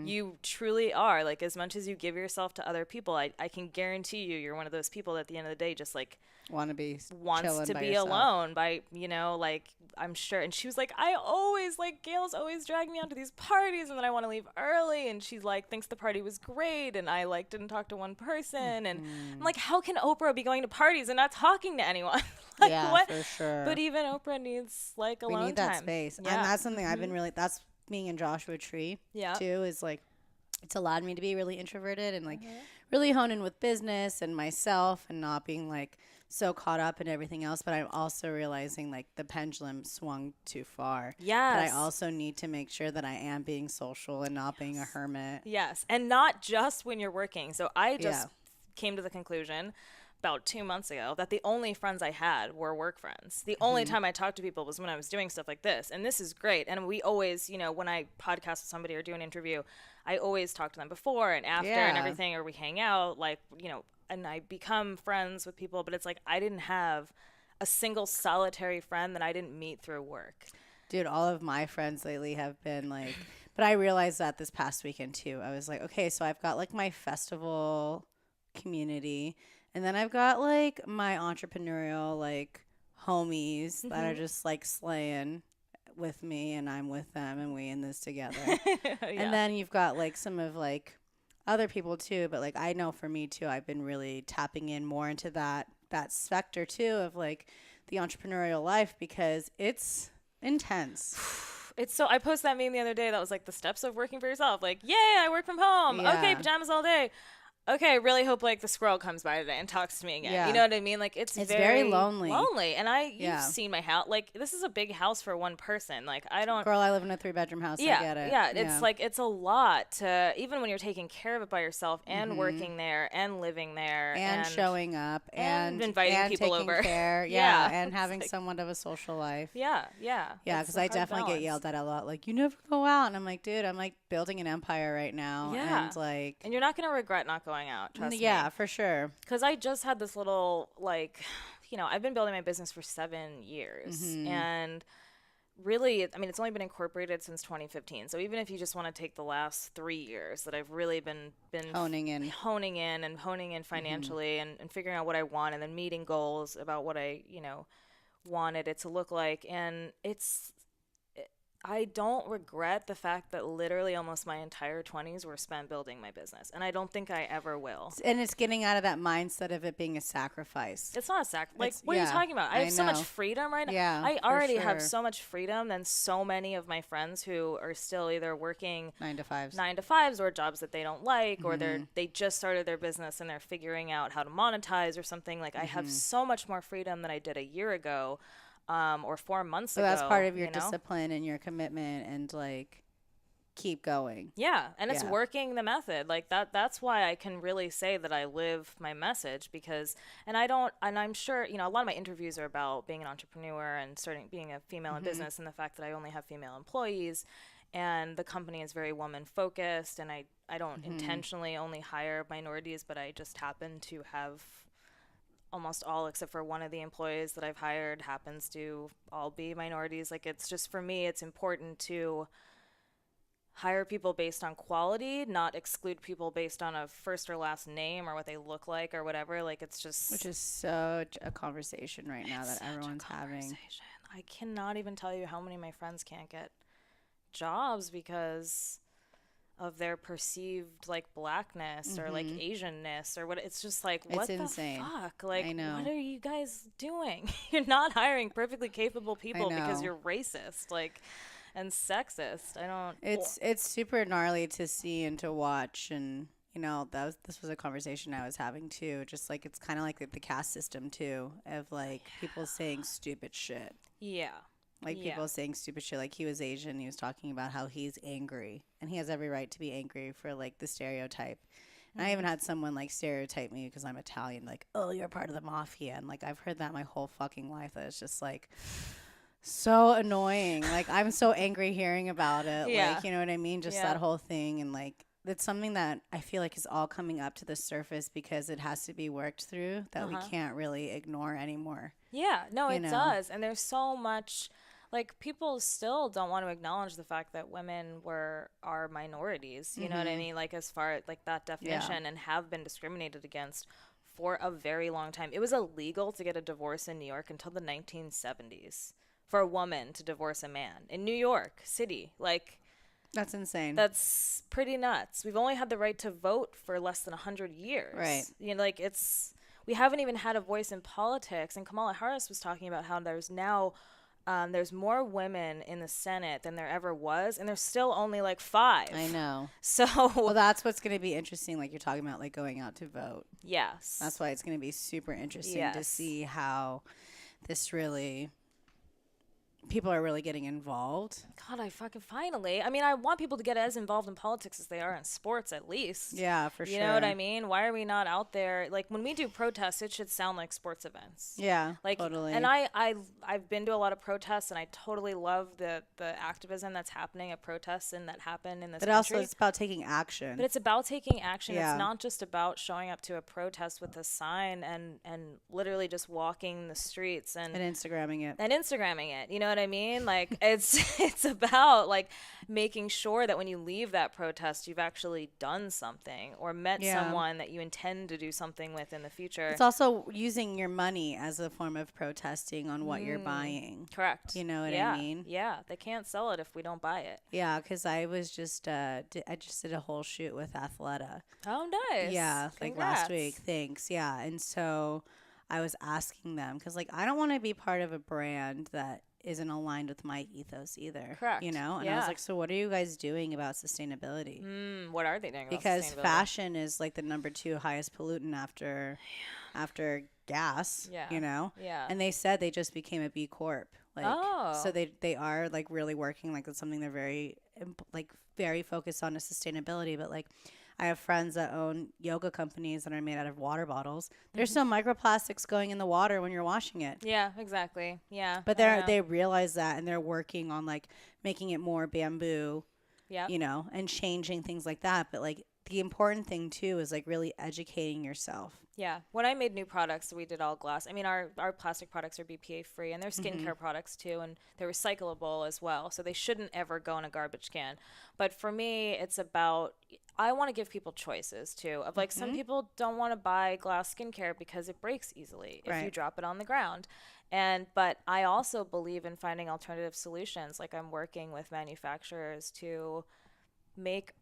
S2: you truly are. Like, as much as you give yourself to other people, I can guarantee you're one of those people that at the end of the day just like wants to be alone by, you know, like, I'm sure. And she was like, I always, like, Gail's always dragging me out to these parties and then I want to leave early. And she's like, thinks the party was great. And I like didn't talk to one person. And I'm like, how can Oprah be going to parties and not talking to anyone? Like, what?
S1: For sure.
S2: But even Oprah needs like alone time.
S1: We need that space. And that's something I've been really, that's being in Joshua Tree too, is like, it's allowed me to be really introverted and like really hone in with business and myself and not being like so caught up in everything else. But I'm also realizing like the pendulum swung too far.
S2: Yes.
S1: But I also need to make sure that I am being social and not being a hermit.
S2: Yes. And not just when you're working. So I just came to the conclusion about 2 months ago that the only friends I had were work friends. The only time I talked to people was when I was doing stuff like this. And this is great. And we always, you know, when I podcast with somebody or do an interview, I always talk to them before and after and everything, or we hang out, like, you know, and I become friends with people. But it's like I didn't have a single solitary friend that I didn't meet through work.
S1: Dude, all of my friends lately have been like, but I realized that this past weekend too. I was like, okay, so I've got like my festival community. And then I've got, like, my entrepreneurial, like, homies that are just, like, slaying with me, and I'm with them, and we in this together. And then you've got, like, some of, like, other people, too. But, like, I know for me, too, I've been really tapping in more into that specter, too, of, like, the entrepreneurial life because it's intense.
S2: It's so, I posted that meme the other day that was, like, the steps of working for yourself. Like, yay, I work from home.
S1: Yeah.
S2: Okay, pajamas all day. Okay, I really hope like the squirrel comes by today and talks to me again.
S1: Yeah.
S2: You know what I mean? Like it's
S1: very lonely.
S2: And you've seen my house. Like this is a big house for one person. Like I don't.
S1: Girl, I live in a 3-bedroom house. I get it.
S2: Yeah. It's like it's a lot to even when you're taking care of it by yourself and working there and living there
S1: and showing up and
S2: inviting people
S1: taking
S2: over.
S1: Care. Yeah, and having somewhat of a social life.
S2: Yeah.
S1: Because I definitely get yelled at a lot. Like you never go out, and I'm like, dude, I'm like building an empire right now.
S2: Yeah.
S1: And like,
S2: and you're not gonna regret not going out. Trust me.
S1: Yeah, for sure.
S2: Because I just had this little, like, you know, I've been building my business for 7 years. And really, I mean, it's only been incorporated since 2015. So even if you just want to take the last 3 years that I've really been honing in financially and figuring out what I want and then meeting goals about what I, you know, wanted it to look like. And I don't regret the fact that literally almost my entire 20s were spent building my business. And I don't think I ever will.
S1: And it's getting out of that mindset of it being a sacrifice.
S2: It's not a sacrifice. Like, what are you talking about? I have so much freedom right now. Yeah, I already have so much freedom than so many of my friends who are still either working 9 to 5s or jobs that they don't like, or they just started their business and they're figuring out how to monetize or something. Like, I have so much more freedom than I did a year ago. Or 4 months ago.
S1: So that's part of your discipline and your commitment and like keep going.
S2: Yeah. And it's working the method. Like that's why I can really say that I live my message because, and I'm sure, you know, a lot of my interviews are about being an entrepreneur and being a female in business and the fact that I only have female employees and the company is very woman focused and I don't intentionally only hire minorities, but I just happen to have almost all except for one of the employees that I've hired happens to all be minorities. Like it's just for me, it's important to hire people based on quality, not exclude people based on a first or last name or what they look like or whatever. Like, it's just...
S1: Which is such a conversation right now that everyone's having.
S2: I cannot even tell you how many of my friends can't get jobs because of their perceived, like, blackness or, like, Asianness or what. It's just like, what the fuck? Like,
S1: I know.
S2: What are you guys doing? You're not hiring perfectly capable people because you're racist. Like... and sexist. I don't...
S1: It's super gnarly to see and to watch, and you know, this was a conversation I was having too. Just like, it's kind of like the caste system too, of like people saying stupid shit.
S2: Yeah.
S1: Like people saying stupid shit. Like, he was Asian. He was talking about how he's angry, and he has every right to be angry for like the stereotype. And I even had someone like stereotype me because I'm Italian. Like, oh, you're part of the mafia, and like I've heard that my whole fucking life. That it's just like so annoying. Like, I'm so angry hearing about it.
S2: Yeah.
S1: Like, you know what I mean? Just that whole thing. And like, it's something that I feel like is all coming up to the surface because it has to be worked through, that we can't really ignore anymore.
S2: Yeah, no, it does. And there's so much, like, people still don't want to acknowledge the fact that women are minorities. You know what I mean? Like, as far as like that definition, and have been discriminated against for a very long time. It was illegal to get a divorce in New York until the 1970s. For a woman to divorce a man in New York City. Like,
S1: that's insane.
S2: That's pretty nuts. We've only had the right to vote for less than 100 years.
S1: Right.
S2: You know, like, we haven't even had a voice in politics. And Kamala Harris was talking about how there's now, there's more women in the Senate than there ever was. And there's still only like 5.
S1: I know.
S2: So.
S1: Well, that's what's going to be interesting. Like, you're talking about, like, going out to vote.
S2: Yes.
S1: That's why it's going to be super interesting to see how this really... people are really getting involved.
S2: God, finally. I mean, I want people to get as involved in politics as they are in sports, at least.
S1: Yeah, for sure.
S2: You know what I mean? Why are we not out there? Like, when we do protests, it should sound like sports events.
S1: Yeah,
S2: like,
S1: totally.
S2: And I've been to a lot of protests, and I totally love the activism that's happening at protests and that happen in this country.
S1: But also, it's about taking action.
S2: But it's about taking action.
S1: Yeah.
S2: It's not just about showing up to a protest with a sign and literally just walking the streets and
S1: Instagramming it.
S2: And Instagramming it. You know what I mean? Like, it's about like making sure that when you leave that protest, you've actually done something or met someone that you intend to do something with in the future.
S1: It's also using your money as a form of protesting on what you're buying.
S2: Correct.
S1: You know what I mean?
S2: Yeah. They can't sell it if we don't buy it.
S1: Yeah, because I was just I just did a whole shoot with Athleta.
S2: Oh, nice.
S1: Yeah, like
S2: Congrats.
S1: last week. Thanks. Yeah, and so I was asking them because, like, I don't want to be part of a brand that isn't aligned with my ethos either.
S2: Correct.
S1: You know? And I was like, so what are you guys doing about sustainability?
S2: What are they doing about
S1: because
S2: sustainability?
S1: fashion is like the number 2 highest pollutant after gas, you know?
S2: Yeah.
S1: And they said they just became a B Corp. Like, so they are like really working, like it's something they're very focused on is sustainability. But like, I have friends that own yoga companies that are made out of water bottles. There's still microplastics going in the water when you're washing it.
S2: Yeah, exactly. Yeah.
S1: But they realize that, and they're working on like making it more bamboo, you know, and changing things like that. But like, the important thing too is like really educating yourself.
S2: Yeah. When I made new products, we did all glass. I mean, our plastic products are BPA free, and they're skincare products too, and they're recyclable as well. So they shouldn't ever go in a garbage can. But for me, it's about, I want to give people choices too, of like, some people don't want to buy glass skincare because it breaks easily if you drop it on the ground. But I also believe in finding alternative solutions. Like, I'm working with manufacturers to make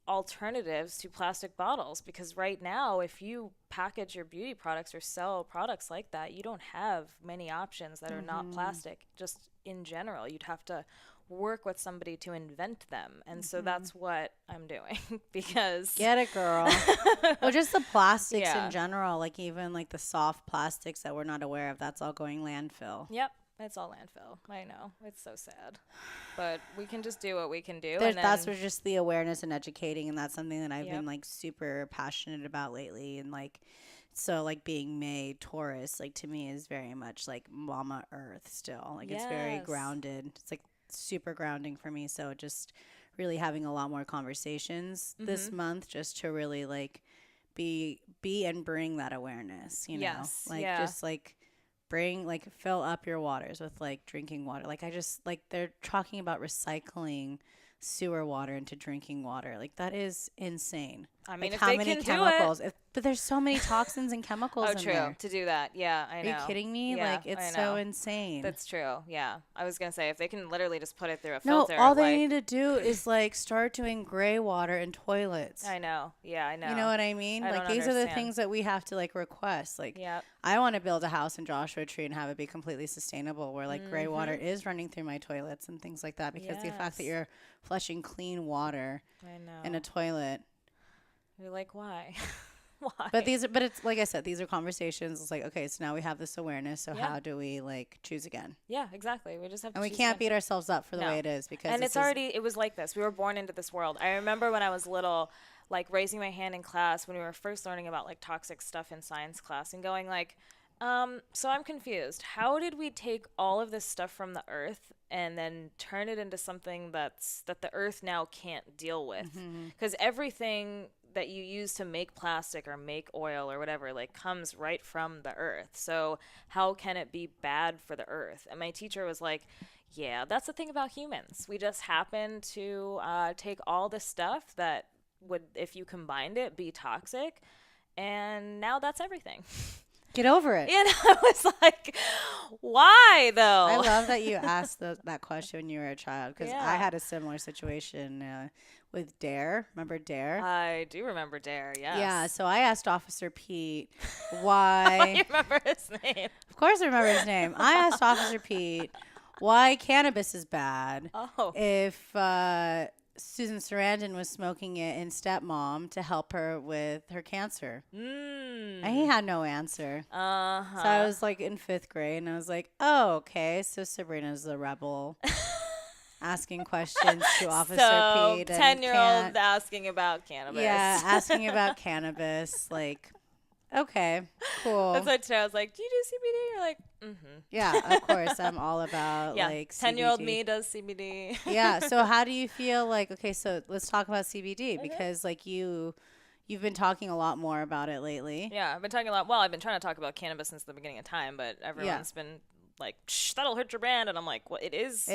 S2: alternatives to plastic bottles, because right now, if you package your beauty products or sell products like that, you don't have many options that are not plastic. Just in general, you'd have to work with somebody to invent them, and so that's what I'm doing. Because
S1: get it, girl. Well, just the plastics in general, like even like the soft plastics that we're not aware of, that's all going landfill.
S2: Yep. It's all landfill. I know. It's so sad. But we can just do what we can do.
S1: That's where just the awareness and educating, and that's something that I've been like super passionate about lately. And like, so like being May Taurus, like to me is very much like Mama Earth still. Like it's very grounded. It's like super grounding for me. So just really having a lot more conversations this month just to really like be and bring that awareness, you know? Like just like fill up your waters with like drinking water. Like I just like, they're talking about recycling sewer water into drinking water. Like, that is insane.
S2: I mean,
S1: like,
S2: if
S1: how
S2: they
S1: many
S2: can
S1: chemicals?
S2: do it.
S1: But there's so many toxins and chemicals in there.
S2: To do that. Yeah, I know.
S1: Are you kidding me?
S2: Yeah,
S1: like, it's
S2: I
S1: so
S2: know.
S1: insane.
S2: That's true. Yeah. I was going to say, if they can literally just put it through a
S1: No,
S2: filter.
S1: all they need to do is, like, start doing gray water in toilets.
S2: I know. Yeah, I know.
S1: You know what I mean?
S2: I
S1: Like,
S2: don't
S1: these are the
S2: understand.
S1: things that we have to, like, request. Like,
S2: Yep.
S1: I want to build a house in Joshua Tree and have it be completely sustainable where, like, gray water is running through my toilets and things like that, because the fact that
S2: Yes.
S1: you're flushing clean water
S2: I know.
S1: in a toilet.
S2: You're like, why? Why?
S1: But it's like I said, these are conversations. It's like, okay, so now we have this awareness. So
S2: Yeah.
S1: how do we, like, choose again?
S2: Yeah, exactly. We just have to
S1: And we
S2: choose
S1: can't
S2: again.
S1: beat ourselves up for the
S2: No.
S1: way it is, because
S2: And
S1: this
S2: it was like this. We were born into this world. I remember when I was little, like, raising my hand in class when we were first learning about, like, toxic stuff in science class and going, like, so I'm confused. How did we take all of this stuff from the earth and then turn it into something that the earth now can't deal with? Because everything that you use to make plastic or make oil or whatever, like, comes right from the earth. So how can it be bad for the earth? And my teacher was like, yeah, that's the thing about humans. We just happen to take all this stuff that would, if you combined it, be toxic. And now that's everything.
S1: Get over it.
S2: And I was like, why though?
S1: I love that you asked that question when you were a child, because
S2: Yeah.
S1: I had a similar situation with Dare. Remember Dare?
S2: I do remember Dare, yes.
S1: Yeah, so I asked Officer Pete why.
S2: You remember his name?
S1: Of course I remember his name. I asked Officer Pete why cannabis is bad
S2: Oh.
S1: if Susan Sarandon was smoking it in Stepmom to help her with her cancer. And he had no answer.
S2: Uh-huh.
S1: So I was, like, in 5th grade, and I was like, oh, okay, so Sabrina's the rebel. Asking questions to Officer
S2: So,
S1: Pete.
S2: 10-year-old asking about cannabis.
S1: Yeah, asking about cannabis. Like, okay, cool.
S2: That's what I was like, do you do CBD? You're like, mm-hmm.
S1: Yeah, of course. I'm all about,
S2: Yeah,
S1: like,
S2: 10-year-old
S1: CBD.
S2: me does CBD.
S1: Yeah, so how do you feel like, okay, so let's talk about CBD, because, like, you've been talking a lot more about it lately.
S2: Yeah, I've been talking a lot. Well, I've been trying to talk about cannabis since the beginning of time, but everyone's been like, shh, that'll hurt your brand. And I'm like, well, it is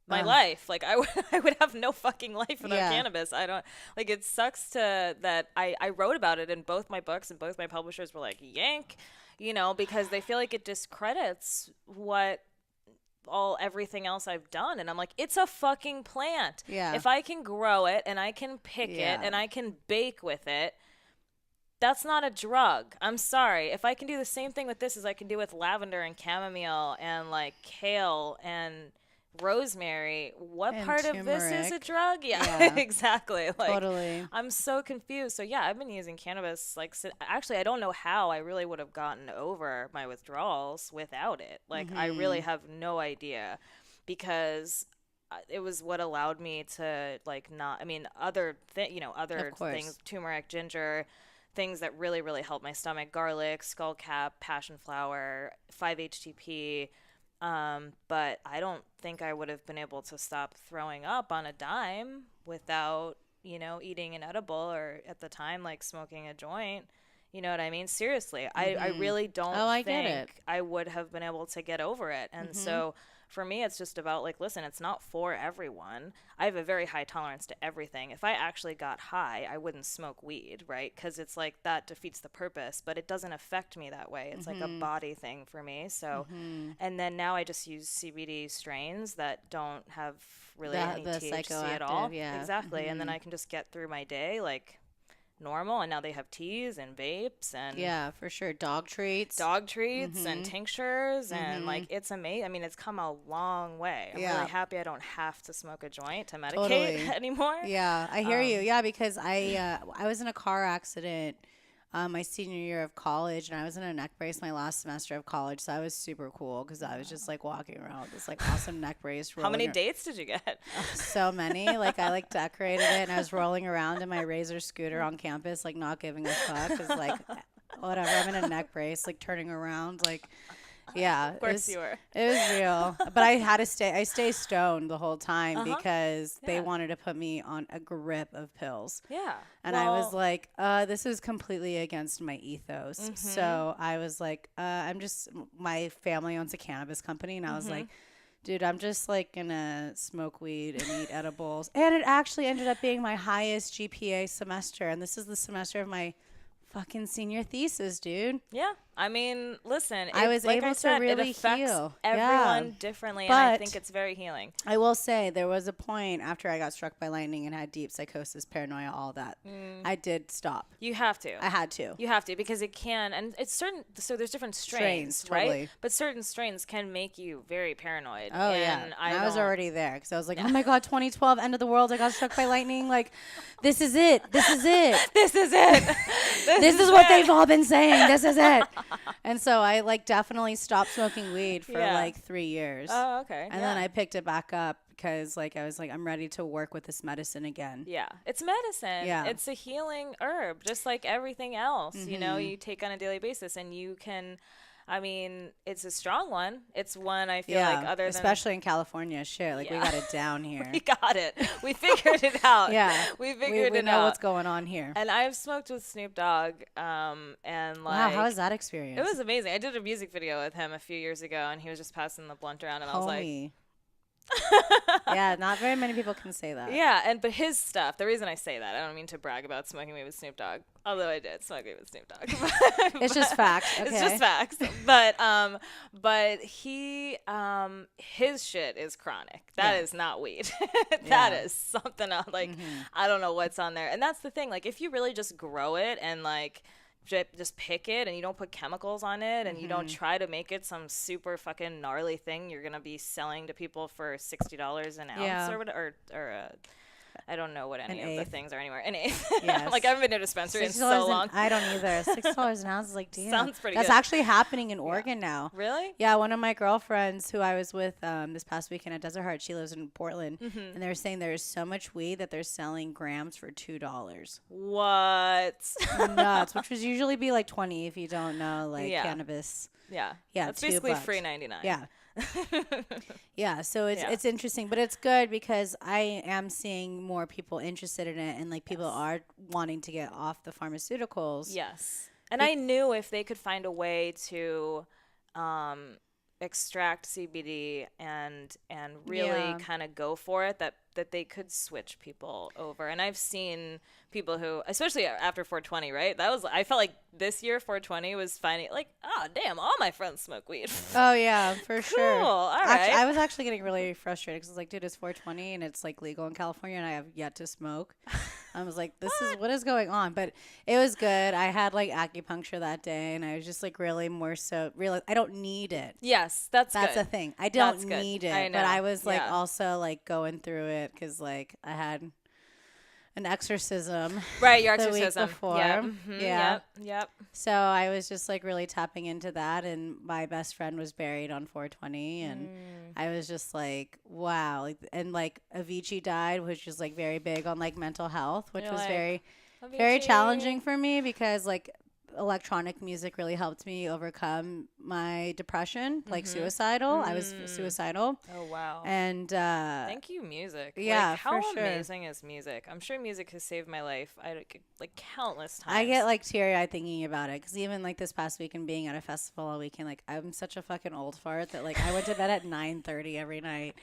S2: my life. Like, I would have no fucking life without cannabis. I don't, like, it sucks that I wrote about it in both my books, and both my publishers were like, yank, you know, because they feel like it discredits everything else I've done. And I'm like, it's a fucking plant.
S1: Yeah.
S2: If I can grow it and I can pick it and I can bake with it, that's not a drug. I'm sorry. If I can do the same thing with this as I can do with lavender and chamomile and, like, kale and rosemary, what
S1: And
S2: part of this is a
S1: turmeric.
S2: drug?
S1: Yeah.
S2: Exactly. Like,
S1: Totally.
S2: I'm so confused. So yeah, I've been using cannabis. Like, actually, I don't know how I really would have gotten over my withdrawals without it. Like, I really have no idea, because it was what allowed me to, like, not. I mean, other things, turmeric, ginger, things that really, really help my stomach: garlic, skullcap, passion flower, 5-HTP. But I don't think I would have been able to stop throwing up on a dime without, eating an edible, or at the time, like, smoking a joint. You know what I mean? Seriously, I really don't think I would have been able to get over it. And so for me, it's just about, like, listen, it's not for everyone. I have a very high tolerance to everything. If I actually got high, I wouldn't smoke weed, right? Because it's like that defeats the purpose, but it doesn't affect me that way. It's like a body thing for me. So, and then now I just use CBD strains that don't have really any THC at all.
S1: Yeah.
S2: Exactly. And then I can just get through my day, like, normal. And now they have teas and vapes and
S1: for sure, dog treats
S2: and tinctures, and, like, it's amazing. I mean, it's come a long way. I'm really happy I don't have to smoke a joint to medicate anymore.
S1: Yeah, I hear you. Yeah, because I was in a car accident my senior year of college, and I was in a neck brace my last semester of college, so I was super cool because I was just, like, walking around with this, like, awesome neck brace.
S2: How many dates did you get?
S1: So many. Like, I, like, decorated it, and I was rolling around in my Razor scooter on campus, like, not giving a fuck, because, like, whatever, I'm in a neck brace, like, turning around, like, yeah.
S2: Of course you were.
S1: It was real. But I stay stoned the whole time because they wanted to put me on a grip of pills.
S2: Yeah.
S1: And I was like, this is completely against my ethos. So I was like, my family owns a cannabis company. And I was like, Dude, I'm just like gonna smoke weed and eat edibles. And it actually ended up being my highest GPA semester. And this is the semester of my fucking senior thesis, dude.
S2: Yeah. I mean, listen,
S1: I was
S2: like
S1: able
S2: I said,
S1: to really
S2: it affects
S1: heal.
S2: everyone differently, and I think it's very healing.
S1: I will say there was a point after I got struck by lightning and had deep psychosis, paranoia, all that. I did stop.
S2: You have to.
S1: I had to.
S2: You have to, because it can, and it's certain, so there's different strains,
S1: totally.
S2: right? But certain strains can make you very paranoid.
S1: Oh,
S2: and
S1: yeah. I was already there because I was like,
S2: Yeah.
S1: oh my God, 2012, end of the world. I got struck by lightning. Like, this is it. This is it.
S2: This is it.
S1: This is what they've all been saying. This is it. And so I like definitely stopped smoking weed for like 3 years.
S2: Oh, okay.
S1: And then I picked it back up because like I was like, I'm ready to work with this medicine again.
S2: Yeah. It's medicine.
S1: Yeah.
S2: It's a healing herb, just like everything else, you know, you take on a daily basis, and you can, I mean, it's a strong one. It's one I feel like other than...
S1: especially in California. Shit, like we got it down here.
S2: We got it. We figured it out.
S1: Yeah.
S2: We figured
S1: we
S2: it
S1: know
S2: out.
S1: what's going on here.
S2: And I've smoked with Snoop Dogg, and like...
S1: Wow, how was that experience?
S2: It was amazing. I did a music video with him a few years ago, and he was just passing the blunt around, and I was like...
S1: Yeah, not very many people can say that.
S2: Yeah, but his stuff, the reason I say that, I don't mean to brag about smoking weed with Snoop Dogg, although I did smoke weed with Snoop Dogg.
S1: It's just facts. Okay.
S2: It's just facts. But he, his shit is chronic. That is not weed. That is something else. Like, I don't know what's on there. And that's the thing. Like, if you really just grow it and like, just pick it, and you don't put chemicals on it, and you don't try to make it some super fucking gnarly thing you're gonna be selling to people for $60 an ounce or whatever, or I don't know what any of the things are anywhere. An eighth.
S1: Yes.
S2: Like, I haven't been to a dispensary in so long.
S1: I don't either. $6 an ounce is like, damn.
S2: Sounds pretty
S1: That's
S2: good.
S1: actually happening in Oregon now.
S2: Really?
S1: Yeah, one of my girlfriends who I was with this past weekend at Desert Heart, she lives in Portland, and they were saying there is so much weed that they're selling grams for $2.
S2: What?
S1: Nuts, which would usually be like 20 if you don't know, like cannabis.
S2: Yeah.
S1: Yeah,
S2: That's basically
S1: $2.
S2: free 99.
S1: Yeah. Yeah, so it's interesting, but it's good because I am seeing more people interested in it, and like people are wanting to get off the pharmaceuticals.
S2: Yes. And I knew if they could find a way to extract CBD and really kind of go for it, that they could switch people over. And I've seen people who, especially after 420, right? I felt like this year 420 was finding like, oh damn, all my friends smoke weed.
S1: Oh yeah, for sure.
S2: Cool. All right.
S1: I was actually getting really frustrated because I was like, dude, it's 420 and it's like legal in California, and I have yet to smoke. I was like, what is going on? But it was good. I had like acupuncture that day, and I was just like really I don't need it.
S2: Yes, that's
S1: the thing. I don't need it.
S2: I know.
S1: But I was like also like going through it because like I had an exorcism.
S2: Right, your
S1: the
S2: exorcism.
S1: week before.
S2: Yep.
S1: Yeah.
S2: Yep.
S1: So I was just like really tapping into that, and my best friend was buried on 420, and I was just like, wow. And like Avicii died, which was like very big on like mental health, which was very challenging for me because like electronic music really helped me overcome my depression, like suicidal. I was suicidal.
S2: Oh wow.
S1: And
S2: thank you, music.
S1: Yeah,
S2: like, how
S1: for sure.
S2: amazing is music? I'm sure music has saved my life. Like countless times.
S1: I get like teary-eyed thinking about it because even like this past weekend being at a festival all weekend, like I'm such a fucking old fart that like I went to bed at 9:30 every night.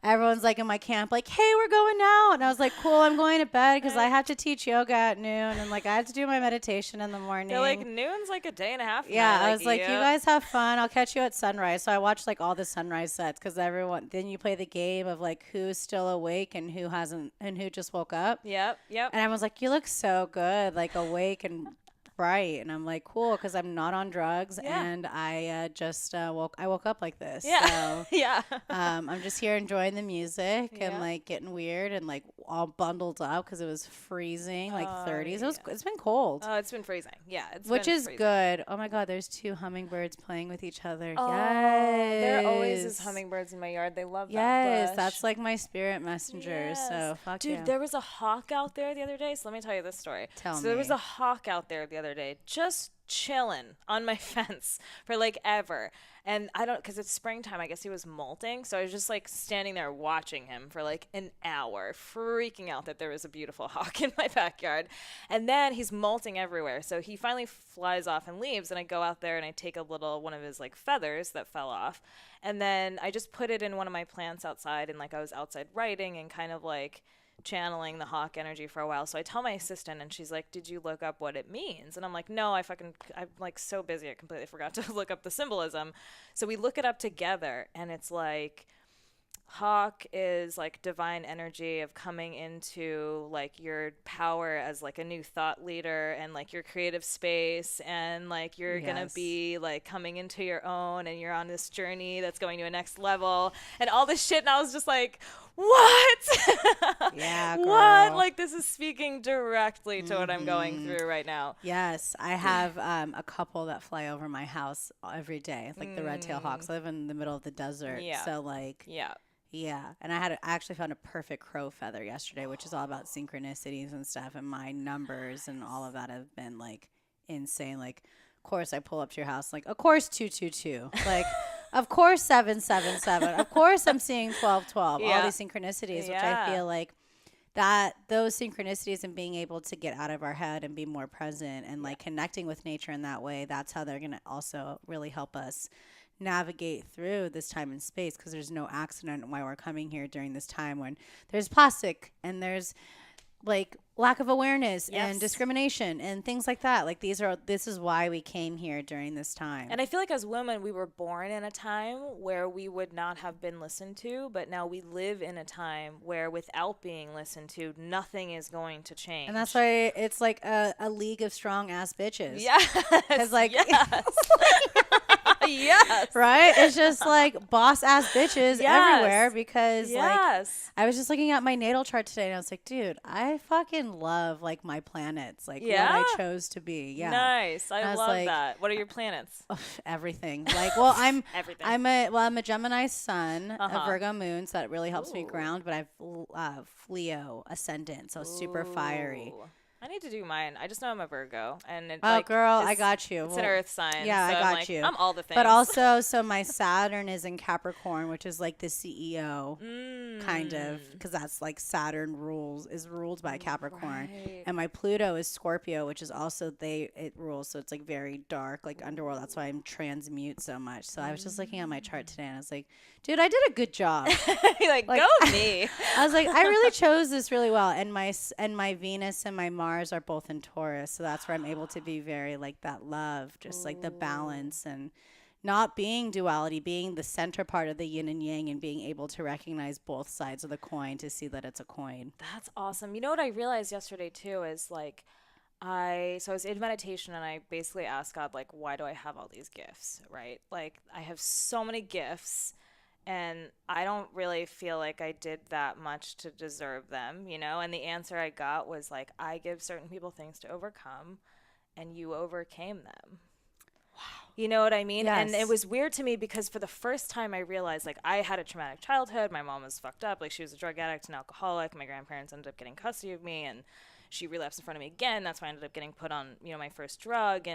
S1: Everyone's like in my camp like, hey, we're going out, and I was like, cool, I'm going to bed because I have to teach yoga at noon, and like I have to do my meditation in the morning.
S2: They're like, noon's like a day and a half.
S1: Yeah,
S2: now.
S1: I was like, you guys have fun. I'll catch you at sunrise. So I watched like all the sunrise sets because then you play the game of like who's still awake and who hasn't and who just woke up.
S2: Yep.
S1: And I was like, you look so good, like awake and bright. And I'm like, cool, because I'm not on drugs, and I just woke up like this.
S2: Yeah.
S1: So, I'm just here enjoying the music and like getting weird and like all bundled up because it was freezing, like 30s. It's been cold.
S2: Oh, it's been freezing. Yeah,
S1: which is
S2: freezing.
S1: good. Oh my God, there's two hummingbirds playing with each other.
S2: Oh,
S1: yes,
S2: there always is hummingbirds in my yard. They love that.
S1: Yes,
S2: bush.
S1: that's like my spirit messengers.
S2: Yes.
S1: So fuck
S2: Dude,
S1: yeah.
S2: there was a hawk out there the other day. So let me tell you this story.
S1: Tell me.
S2: There was a hawk out there the other day, just chilling on my fence for like ever. And I don't, because it's springtime, I guess he was molting. So I was just like standing there watching him for like an hour, freaking out that there was a beautiful hawk in my backyard. And then he's molting everywhere. So he finally flies off and leaves. And I go out there and I take one of his like feathers that fell off. And then I just put it in one of my plants outside. And like I was outside writing and kind of like channeling the hawk energy for a while. So I tell my assistant and she's like, did you look up what it means? And I'm like, no, I'm like so busy I completely forgot to look up the symbolism. So we look it up together and it's like hawk is like divine energy of coming into like your power as like a new thought leader and like your creative space, and like you're gonna be like coming into your own and you're on this journey that's going to a next level and all this shit. And I was just like, what?
S1: Yeah, girl.
S2: What? Like this is speaking directly to what I'm going through right now.
S1: Yes, I have a couple that fly over my house every day, like the red-tailed hawks. I live in the middle of the desert, so like yeah, and I actually found a perfect crow feather yesterday, which is all about synchronicities and stuff, and my numbers and all of that have been like insane. Like, of course, I pull up to your house, like, of course 222, like, of course 777, of course I'm seeing 1212, all these synchronicities, which I feel like that those synchronicities and being able to get out of our head and be more present and like connecting with nature in that way, that's how they're gonna also really help us navigate through this time and space, because there's no accident why we're coming here during this time when there's plastic and there's like lack of awareness and discrimination and things like that. Like this is why we came here during this time.
S2: And I feel like as women, we were born in a time where we would not have been listened to, but now we live in a time where without being listened to, nothing is going to change.
S1: And that's why it's like a league of strong ass bitches.
S2: Yes.
S1: Because like
S2: yes.
S1: Right? It's just like boss ass bitches everywhere, because like I was just looking at my natal chart today and I was like, dude, I fucking love like my planets, like what I chose to be. Yeah.
S2: Nice. I love like, that. What are your planets?
S1: Everything. Like, well, I'm
S2: everything.
S1: I'm a Gemini sun, a Virgo moon, so that really helps me ground, but I've Leo ascendant, so super fiery.
S2: I need to do mine. I just know I'm a Virgo, and it,
S1: girl, I got you.
S2: It's an Earth sign.
S1: Yeah,
S2: so
S1: I got
S2: like,
S1: you.
S2: I'm all the things.
S1: But also, so my Saturn is in Capricorn, which is like the CEO, kind of, because that's like Saturn is ruled by Capricorn, and my Pluto is Scorpio, which is also it rules, so it's like very dark, like underworld. That's why I'm transmute so much. So I was just looking at my chart today, and I was like, dude, I did a good job.
S2: You're like, go me.
S1: I was like, I really chose this really well, and my Venus and my Mars are both in Taurus, so that's where I'm able to be very like that love, just like the balance and not being duality, being the center part of the yin and yang, and being able to recognize both sides of the coin to see that it's a coin.
S2: That's awesome. You know what I realized yesterday too is like I was in meditation and I basically asked God, like, why do I have all these gifts, right? Like I have so many gifts and I don't really feel like I did that much to deserve them, you know? And the answer I got was like, I give certain people things to overcome and you overcame them. Wow. You know what I mean?
S1: Yes.
S2: And it was weird to me because for the first time I realized like I had a traumatic childhood. My mom was fucked up. Like she was a drug addict and alcoholic. My grandparents ended up getting custody of me and she relapsed in front of me again. That's why I ended up getting put on, you know, my first drug.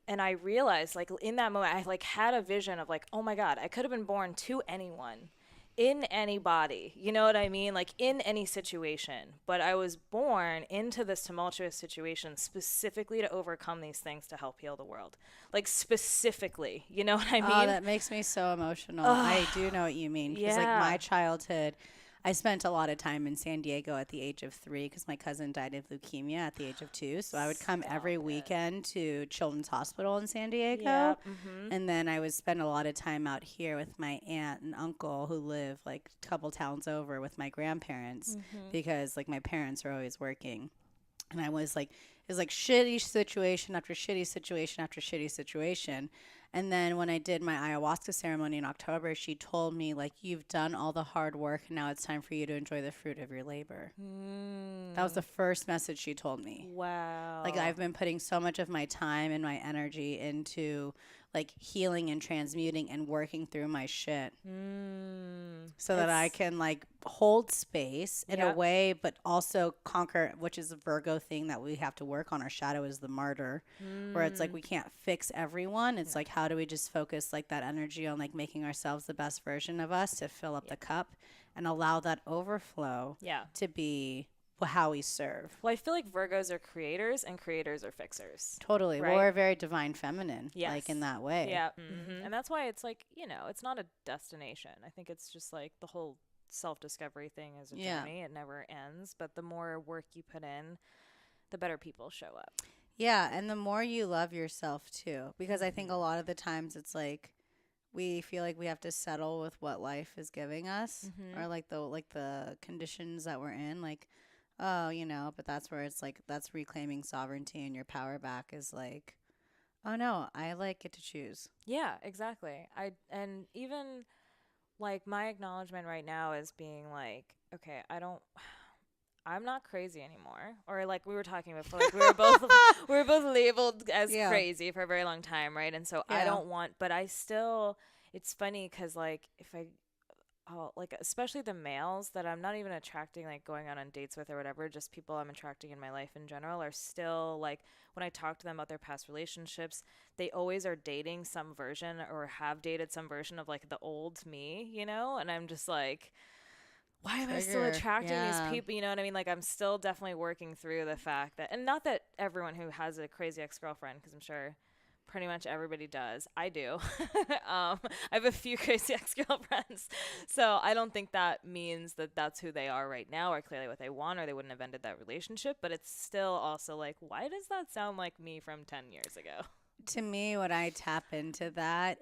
S2: And I realized, like, in that moment, I, like, had a vision of, like, oh, my God, I could have been born to anyone, in any body, you know what I mean? Like, in any situation. But I was born into this tumultuous situation specifically to overcome these things to help heal the world. Like, specifically, you know what I mean?
S1: Oh, that makes me so emotional. I do know what you mean. Because, like, my childhood, I spent a lot of time in San Diego at the age of 3 because my cousin died of leukemia at the age of 2. So I would come every weekend to Children's Hospital in San Diego.
S2: Yeah,
S1: and then I would spend a lot of time out here with my aunt and uncle who live like a couple towns over with my grandparents because like my parents were always working. And I was like, it was like shitty situation after shitty situation after shitty situation. And then when I did my ayahuasca ceremony in October, she told me, like, you've done all the hard work, and now it's time for you to enjoy the fruit of your labor. That was the first message she told me.
S2: Wow.
S1: Like, I've been putting so much of my time and my energy into, like healing and transmuting and working through my shit. So that I can like hold space in a way, but also conquer, which is a Virgo thing that we have to work on. Our shadow is the martyr, where it's like we can't fix everyone. It's like, how do we just focus like that energy on like making ourselves the best version of us to fill up the cup and allow that overflow to be how we serve.
S2: Well, I feel like Virgos are creators and creators are fixers.
S1: Totally.
S2: Right?
S1: Well, we're very divine feminine, like in that way.
S2: Yeah. And that's why it's like, you know, it's not a destination. I think it's just like the whole self-discovery thing is a journey. It never ends. But the more work you put in, the better people show up.
S1: Yeah. And the more you love yourself too, because I think a lot of the times it's like, we feel like we have to settle with what life is giving us or like the conditions that we're in. Like, oh, you know, but that's where it's like, that's reclaiming sovereignty and your power back is like, oh no, I like get to choose.
S2: Yeah, exactly. And even like my acknowledgement right now is being like, okay, I'm not crazy anymore. Or like we were talking before, like we were both labeled as crazy for a very long time, right? And so I don't want, but I still, it's funny because like like especially the males that I'm not even attracting, like going on dates with or whatever, just people I'm attracting in my life in general are still like, when I talk to them about their past relationships, they always are dating some version or have dated some version of like the old me, you know? And I'm just like, why am I still attracting these people? You know what I mean? Like I'm still definitely working through the fact that, and not that everyone who has a crazy ex-girlfriend, because I'm sure pretty much everybody does. I do. I have a few crazy ex-girlfriends. So I don't think that means that that's who they are right now or clearly what they want or they wouldn't have ended that relationship. But it's still also like, why does that sound like me from 10 years ago?
S1: To me, when I tap into that,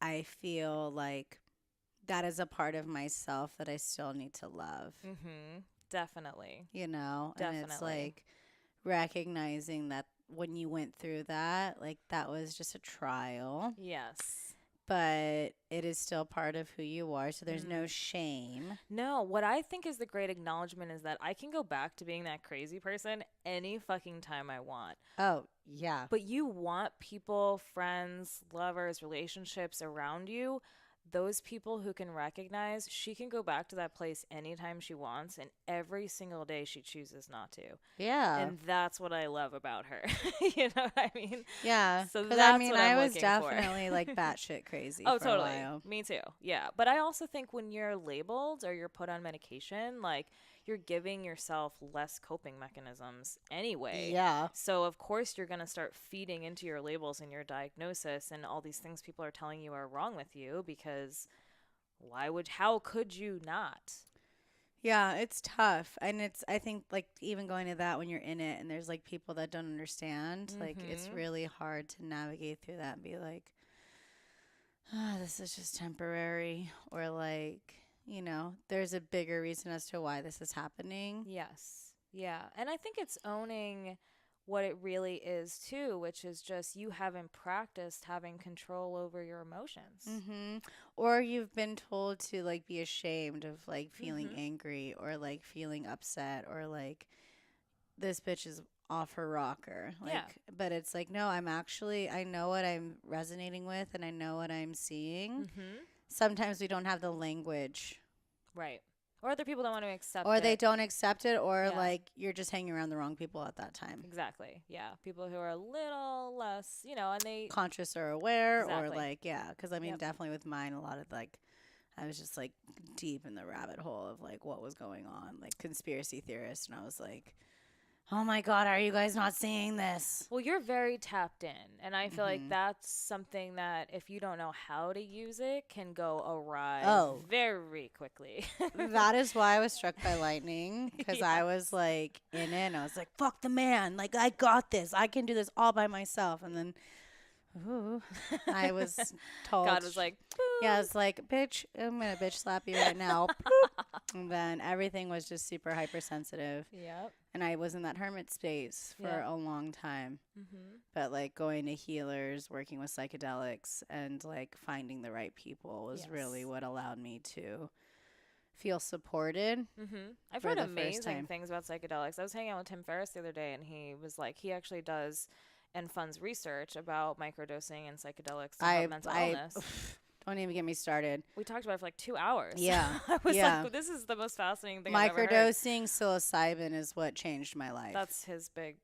S1: I feel like that is a part of myself that I still need to love.
S2: Definitely.
S1: You know?
S2: Definitely.
S1: And it's like recognizing that when you went through that, like that was just a trial.
S2: Yes.
S1: But it is still part of who you are. So there's no shame.
S2: No, what I think is the great acknowledgement is that I can go back to being that crazy person any fucking time I want.
S1: Oh, yeah.
S2: But you want people, friends, lovers, relationships around you, those people who can recognize she can go back to that place anytime she wants and every single day she chooses not to.
S1: Yeah.
S2: And that's what I love about her. You know what I mean?
S1: Yeah.
S2: So that's what
S1: I
S2: I'm
S1: was
S2: looking
S1: definitely
S2: for.
S1: like batshit crazy.
S2: Oh,
S1: for
S2: totally.
S1: A while.
S2: Me too. Yeah. But I also think when you're labeled or you're put on medication, like you're giving yourself less coping mechanisms anyway.
S1: Yeah.
S2: So of course you're going to start feeding into your labels and your diagnosis and all these things people are telling you are wrong with you because how could you not?
S1: Yeah, it's tough. And I think like even going to that when you're in it and there's like people that don't understand, like it's really hard to navigate through that and be like, this is just temporary, or like, you know, there's a bigger reason as to why this is happening.
S2: Yes. Yeah. And I think it's owning what it really is too, which is just you haven't practiced having control over your emotions.
S1: Or you've been told to like be ashamed of like feeling angry or like feeling upset or like this bitch is off her rocker. Like, but it's like, no, I know what I'm resonating with and I know what I'm seeing. Sometimes we don't have the language.
S2: Right. Or other people don't want to accept it.
S1: Or they don't accept it, or like you're just hanging around the wrong people at that time.
S2: Exactly. Yeah. People who are a little less, you know, and they
S1: conscious or aware or like, because I mean, definitely with mine, a lot of like, I was just like deep in the rabbit hole of like what was going on, like conspiracy theorists. And I was like, oh my God, are you guys not seeing this?
S2: Well, you're very tapped in. And I feel like that's something that if you don't know how to use it can go awry very quickly.
S1: That is why I was struck by lightning, because I was like in it and I was like, fuck the man. Like, I got this. I can do this all by myself. And then I was told.
S2: God was like, boop.
S1: Yeah, I was like, bitch, I'm going to bitch slap you right now. And then everything was just super hypersensitive.
S2: Yep.
S1: And I was in that hermit space for a long time. But like going to healers, working with psychedelics, and like finding the right people was really what allowed me to feel supported.
S2: I've heard amazing things about psychedelics. I was hanging out with Tim Ferriss the other day, and he was like, he actually does and funds research about microdosing and psychedelics to help mental illness.
S1: Don't even get me started.
S2: We talked about it for like 2 hours.
S1: Yeah.
S2: I was like, this is the most fascinating thing I've ever heard.
S1: Microdosing psilocybin is what changed my life.
S2: That's his big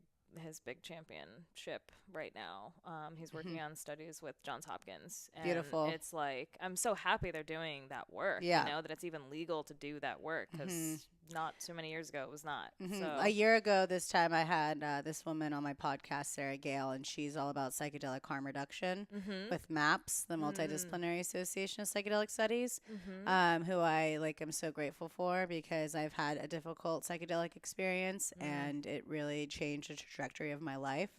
S2: championship right now. He's working on studies with Johns Hopkins. And
S1: Beautiful.
S2: It's like, I'm so happy they're doing that work.
S1: Yeah.
S2: You know, that it's even legal to do that work, because not too many years ago it was not. So
S1: A year ago this time I had this woman on my podcast, Sarah Gale, and she's all about psychedelic harm reduction with MAPS, the Multidisciplinary Association of Psychedelic Studies, who I am so grateful for, because I've had a difficult psychedelic experience and it really changed the trajectory of my life.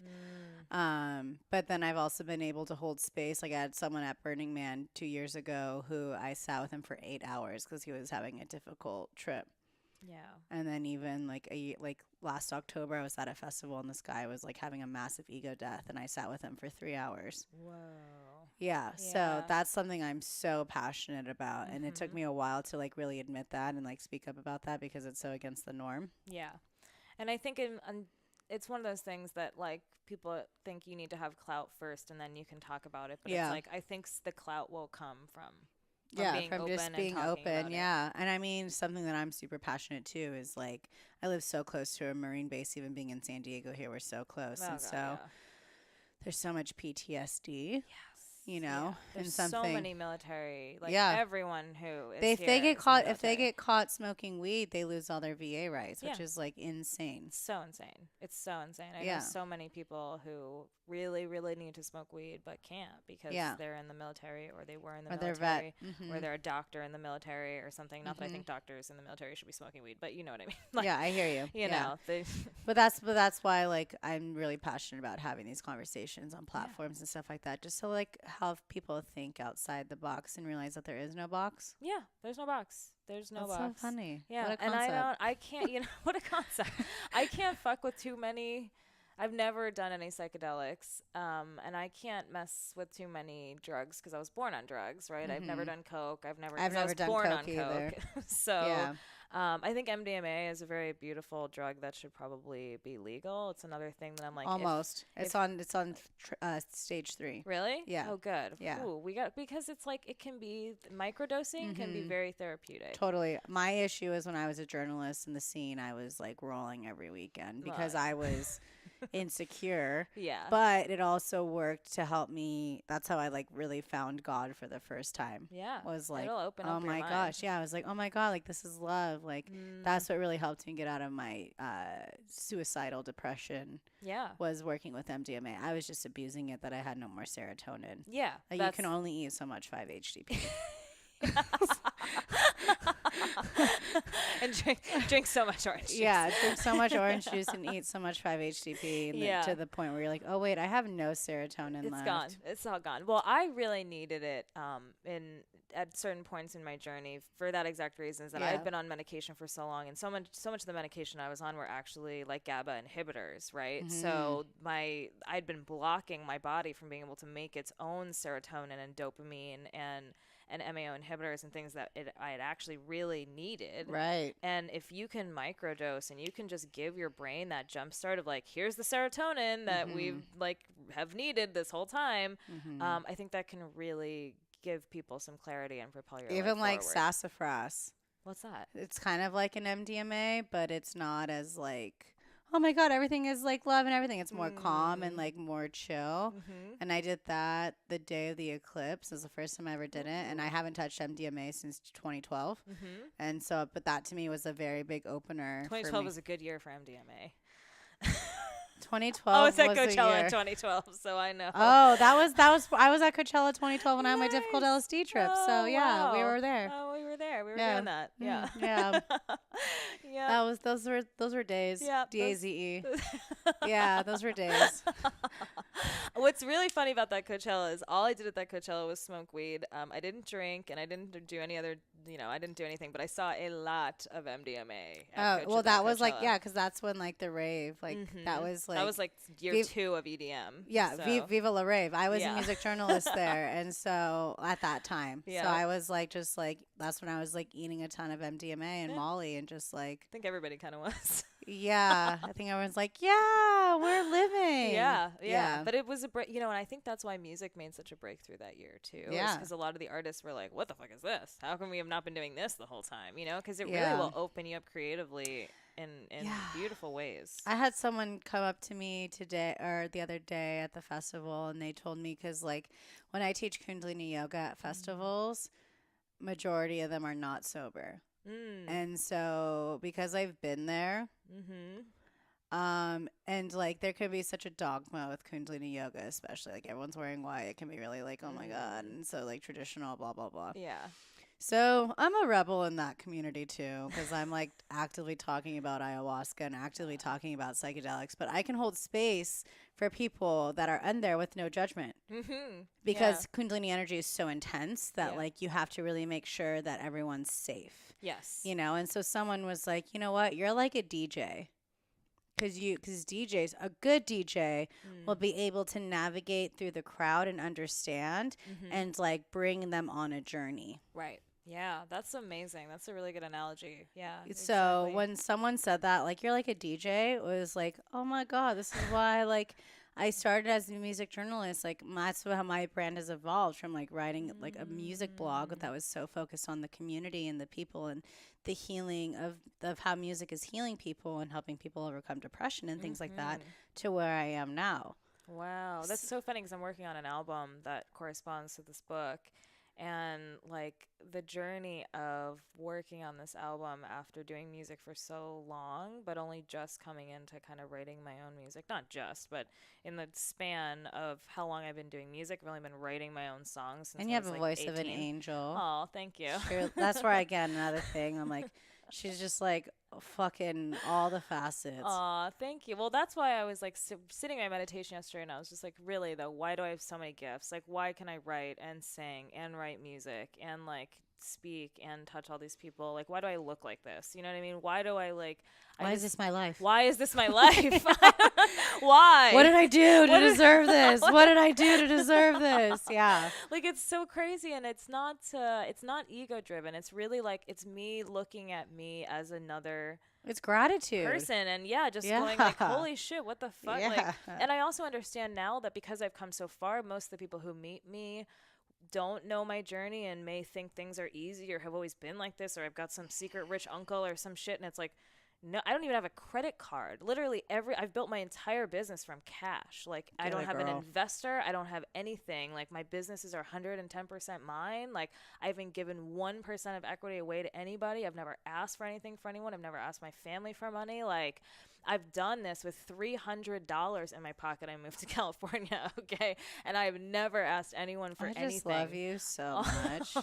S1: But then I've also been able to hold space. Like, I had someone at Burning Man 2 years ago who I sat with him for 8 hours because he was having a difficult trip.
S2: yeah.
S1: And then even last October, I was at a festival and this guy was having a massive ego death, and I sat with him for 3 hours.
S2: Whoa.
S1: Yeah. So that's something I'm so passionate about, and it took me a while to really admit that and speak up about that, because it's so against the norm.
S2: Yeah. And I think it's one of those things that people think you need to have clout first and then you can talk about it. But it's I think the clout will come from being
S1: from
S2: open
S1: just being
S2: and
S1: open.
S2: about
S1: Yeah. And I mean, something that I'm super passionate too is I live so close to a Marine base. Even being in San Diego here, we're so close. There's so much PTSD.
S2: Yes.
S1: You know,
S2: There's
S1: and
S2: so many military, everyone who is
S1: if they get caught smoking weed, they lose all their VA rights, which is insane.
S2: So insane. It's so insane. I know so many people who really, really need to smoke weed but can't because they're in the military, or they were in the military,
S1: they're vet.
S2: or they're a doctor in the military or something. Not that I think doctors in the military should be smoking weed, but you know what I mean.
S1: Yeah, I hear you.
S2: You know,
S1: but that's why I'm really passionate about having these conversations on platforms and stuff like that, just to have people think outside the box and realize that there is no box.
S2: Yeah, there's no box. There's no box.
S1: That's so funny.
S2: Yeah,
S1: what a
S2: and
S1: concept.
S2: I can't, what a concept. I can't fuck with too many. I've never done any psychedelics, and I can't mess with too many drugs because I was born on drugs, right? I've never done coke. I've never done
S1: born
S2: coke
S1: on either.
S2: So I think MDMA is a very beautiful drug that should probably be legal. It's another thing that I'm
S1: almost. It's on stage 3.
S2: Really?
S1: Yeah.
S2: Oh, good.
S1: Yeah.
S2: Ooh, because it's it can be microdosing can be very therapeutic.
S1: Totally. My issue is when I was a journalist in the scene, I was rolling every weekend because I was insecure.
S2: Yeah.
S1: But it also worked to help me. That's how I really found God for the first time.
S2: Yeah.
S1: Was
S2: it'll open
S1: oh
S2: up your
S1: my
S2: mind.
S1: gosh. Yeah. I was oh my God, this is love. That's what really helped me get out of my suicidal depression.
S2: Yeah.
S1: Was working with MDMA. I was just abusing it that I had no more serotonin.
S2: Yeah.
S1: You can only eat so much 5-HTP.
S2: And drink so much orange juice.
S1: Yeah, drink so much orange juice and eat so much 5-HTP to the point where you're oh wait, I have no serotonin left.
S2: It's gone. It's all gone. Well, I really needed it at certain points in my journey for that exact reason, is that I've been on medication for so long, and so much of the medication I was on were actually GABA inhibitors, right? So I'd been blocking my body from being able to make its own serotonin and dopamine and MAO inhibitors and things that I had actually really needed.
S1: Right.
S2: And if you can microdose and you can just give your brain that jump start of here's the serotonin that we've have needed this whole time, I think that can really give people some clarity and propel your
S1: even
S2: life forward.
S1: sassafras.
S2: What's that?
S1: It's kind of like an MDMA, but it's not as oh my God, everything is love and everything. It's more calm and more chill. And I did that the day of the eclipse. It was the first time I ever did it. And I haven't touched MDMA since 2012. And so, but that to me was a very big opener.
S2: 2012 was a good year for MDMA.
S1: 2012.
S2: I was at
S1: was
S2: Coachella in 2012, so I know.
S1: Oh, that was. I was at Coachella 2012 when I had my difficult LSD trip.
S2: Oh,
S1: so yeah,
S2: wow.
S1: we were there.
S2: Oh, we were there. We were doing that. Yeah.
S1: Yeah.
S2: Yeah.
S1: Those were days.
S2: Yeah.
S1: DAZE. Yeah, those were days.
S2: What's really funny about that Coachella is all I did at that Coachella was smoke weed. I didn't drink and I didn't do any other, I didn't do anything, but I saw a lot of MDMA.
S1: Oh, well, that was because that's when the rave, that was
S2: that was year 2 of EDM.
S1: Yeah,
S2: so.
S1: Viva la Rave. I was a music journalist there, and so at that time, so I was that's when I was eating a ton of MDMA and Molly, and just
S2: I think everybody kind of was.
S1: Yeah. I think everyone's like, yeah, we're living.
S2: Yeah. But it was and I think that's why music made such a breakthrough that year too.
S1: Yeah.
S2: Because a lot of the artists were like, what the fuck is this? How come we have not been doing this the whole time? Because it really will open you up creatively in beautiful ways.
S1: I had someone come up to me today or the other day at the festival, and they told me, because like when I teach Kundalini yoga at festivals, majority of them are not sober. And so because I've been there, and like there could be such a dogma with Kundalini yoga, especially like everyone's wearing white. It can be really like, oh my God. And so like traditional, blah, blah, blah.
S2: Yeah.
S1: So I'm a rebel in that community too, because I'm like actively talking about ayahuasca and actively talking about psychedelics, but I can hold space for people that are in there with no judgment, because Kundalini energy is so intense that like you have to really make sure that everyone's safe.
S2: Yes.
S1: And so someone was like, you know what, you're like a DJ. Because DJs, a good DJ will be able to navigate through the crowd and understand and like bring them on a journey.
S2: Right. Yeah, that's amazing. That's a really good analogy. Yeah.
S1: So
S2: exactly.
S1: when someone said that, like, you're like a DJ, it was like, oh my God, this is why like I started as a music journalist. Like that's how my brand has evolved, from like writing like a music blog that was so focused on the community and the people and the healing of how music is healing people and helping people overcome depression and things like that, to where I am now.
S2: Wow. That's so funny, because I'm working on an album that corresponds to this book. And like the journey of working on this album after doing music for so long, but only just coming into kind of writing my own music, not just, but in the span of how long I've been doing music, I've only been writing my own songs since
S1: And you
S2: I
S1: have
S2: was,
S1: a
S2: like,
S1: voice
S2: 18.
S1: of an angel.
S2: Oh, thank you.
S1: That's where I get another thing. I'm like, she's just like fucking all the facets.
S2: Aw, thank you. Well, that's why I was like sitting in my meditation yesterday, and I was just like, really though, why do I have so many gifts? Like, why can I write and sing and write music and like speak and touch all these people? Like, why do I look like this? You know what I mean? Why do I like...
S1: Why is this my life?
S2: Why is this my life? Why?
S1: What did I do to deserve this? What did I do to deserve this? Yeah.
S2: Like, it's so crazy, and it's not ego driven. It's really like, it's me looking at me as another...
S1: It's gratitude.
S2: Person, and going like, holy shit, what the fuck?
S1: Yeah.
S2: Like, and I also understand now that because I've come so far, most of the people who meet me don't know my journey and may think things are easy or have always been like this, or I've got some secret rich uncle or some shit, and it's like, no, I don't even have a credit card. Literally I've built my entire business from cash. Like, I don't have an investor. I don't have anything. Like, my businesses are 110% mine. Like, I haven't given 1% of equity away to anybody. I've never asked for anything for anyone. I've never asked my family for money. Like, I've done this with $300 in my pocket. I moved to California, okay? And I've never asked anyone for anything. I just
S1: love you so much.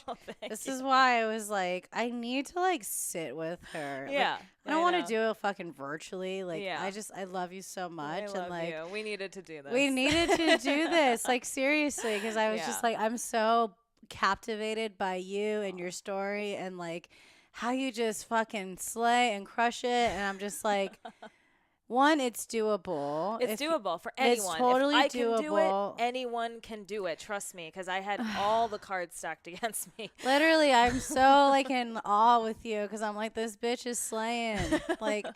S1: This is why I was like, I need to like sit with her.
S2: Yeah.
S1: Like, I don't want to do it fucking virtually. Like,
S2: yeah.
S1: I love you so much.
S2: I love
S1: and like,
S2: you. We needed to do this.
S1: We needed to do this. Like, seriously, because I was just like, I'm so captivated by you and your story and like how you just fucking slay and crush it. And I'm just like, one, it's doable.
S2: It's doable for anyone.
S1: It's totally
S2: if I
S1: doable.
S2: Can do it, anyone can do it. Trust me, because I had all the cards stacked against me.
S1: Literally, I'm so like in awe with you, because I'm like, this bitch is slaying. Like,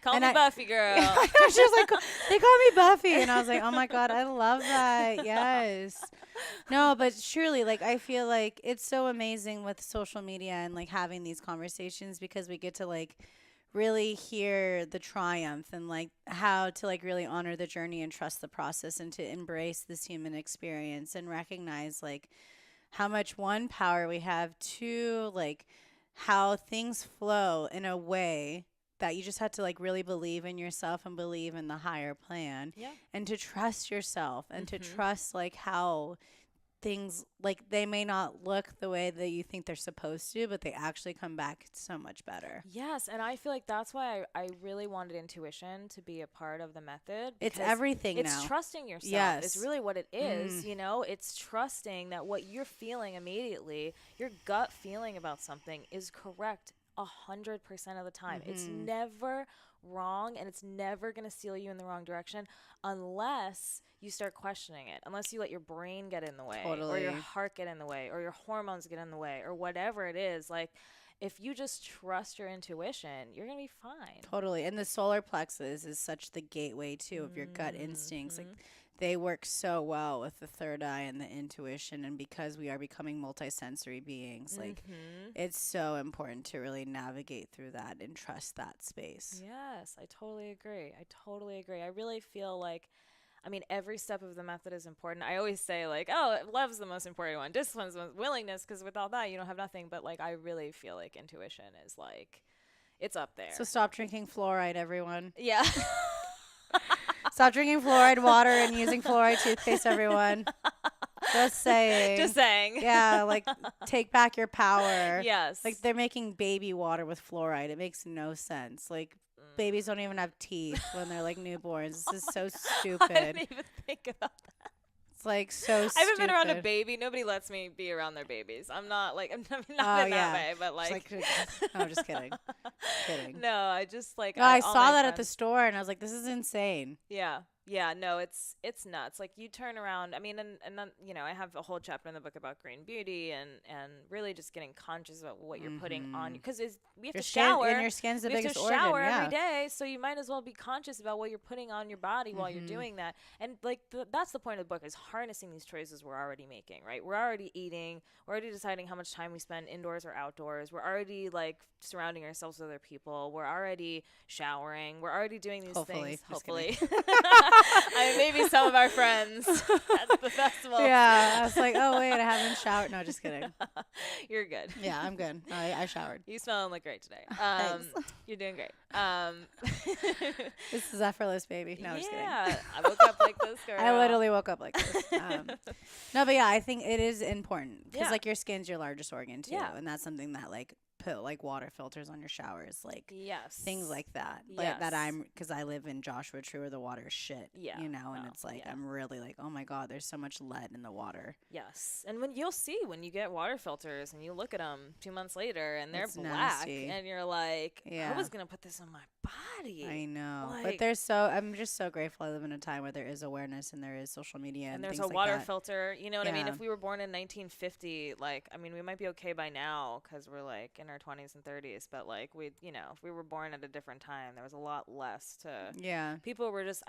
S2: call me Buffy, girl.
S1: She was like, they call me Buffy, and I was like, oh my God, I love that. Yes. No, but surely, like, I feel like it's so amazing with social media and like having these conversations, because we get to like really hear the triumph and like how to like really honor the journey and trust the process and to embrace this human experience and recognize like how much power we have, two, like how things flow in a way that you just have to like really believe in yourself and believe in the higher plan, and to trust yourself and to trust like how things, like, they may not look the way that you think they're supposed to, but they actually come back so much better.
S2: Yes, and I feel like that's why I really wanted intuition to be a part of the method.
S1: It's everything now.
S2: It's trusting yourself. Yes. It's really what it is, you know? It's trusting that what you're feeling immediately, your gut feeling about something, is correct 100% of the time. It's never wrong, and it's never going to steer you in the wrong direction unless you start questioning it, unless you let your brain get in the way, or your heart get in the way, or your hormones get in the way, or whatever it is. Like, if you just trust your intuition, you're going to be fine.
S1: Totally. And the solar plexus is such the gateway too of your gut instincts. Like they work so well with the third eye and the intuition, and because we are becoming multisensory beings, like it's so important to really navigate through that and trust that space.
S2: Yes, I totally agree. I really feel like, I mean, every step of the method is important. I always say, like, oh, love's the most important one. Discipline's the most, willingness, because without that, you don't have nothing. But, like, I really feel like intuition is, like, it's up there.
S1: So stop drinking fluoride, everyone.
S2: Yeah.
S1: Stop drinking fluoride water and using fluoride toothpaste, everyone. Just saying.
S2: Just saying.
S1: Yeah, like, take back your power.
S2: Yes.
S1: Like, they're making baby water with fluoride. It makes no sense. Like, babies don't even have teeth when they're, like, newborns. This is so stupid.
S2: I didn't even think about that.
S1: It's, like, so stupid.
S2: I haven't been around a baby. Nobody lets me be around their babies. I'm not, like, I'm not in that way, but, like.
S1: No, I'm just kidding. Kidding.
S2: No, I just, like.
S1: No, I saw that at the store, and I was like, this is insane.
S2: Yeah. Yeah, no, it's nuts. Like, you turn around, I mean, and then, you know, I have a whole chapter in the book about green beauty and really just getting conscious about what you're putting on you, because we have to shower.
S1: And your skin's the biggest organ.
S2: We have to shower every day, so you might as well be conscious about what you're putting on your body while you're doing that. And, like, that's the point of the book, is harnessing these choices we're already making, right? We're already eating. We're already deciding how much time we spend indoors or outdoors. We're already, like, surrounding ourselves with other people. We're already showering. We're already doing these things. Hopefully. I mean, maybe some of our friends at the festival.
S1: Yeah, I was like, oh wait, I haven't showered. No, just kidding.
S2: You're good.
S1: Yeah, I'm good. I showered.
S2: You smell like great today. You're doing great.
S1: This is effortless, baby. No, just kidding.
S2: Yeah, I woke up like this, girl.
S1: I literally woke up like this. No, but yeah, I think it is important because like your skin's your largest organ too, and that's something that like put like water filters on your showers, like things like that. Like that because I live in Joshua True where the water is shit. Yeah, you know, and it's like I'm really like, oh my god, there's so much lead in the water.
S2: Yes, and when you get water filters and you look at them 2 months later and they're black, and you're like, I was gonna put this on my body.
S1: I know, like, but I'm just so grateful I live in a time where there is awareness and there is social media and
S2: there's
S1: things
S2: a water
S1: like that.
S2: filter. You know what I mean? If we were born in 1950, like, I mean, we might be okay by now because we're like in our 20s and 30s, but like if we were born at a different time, there was a lot less to. Yeah. People were just.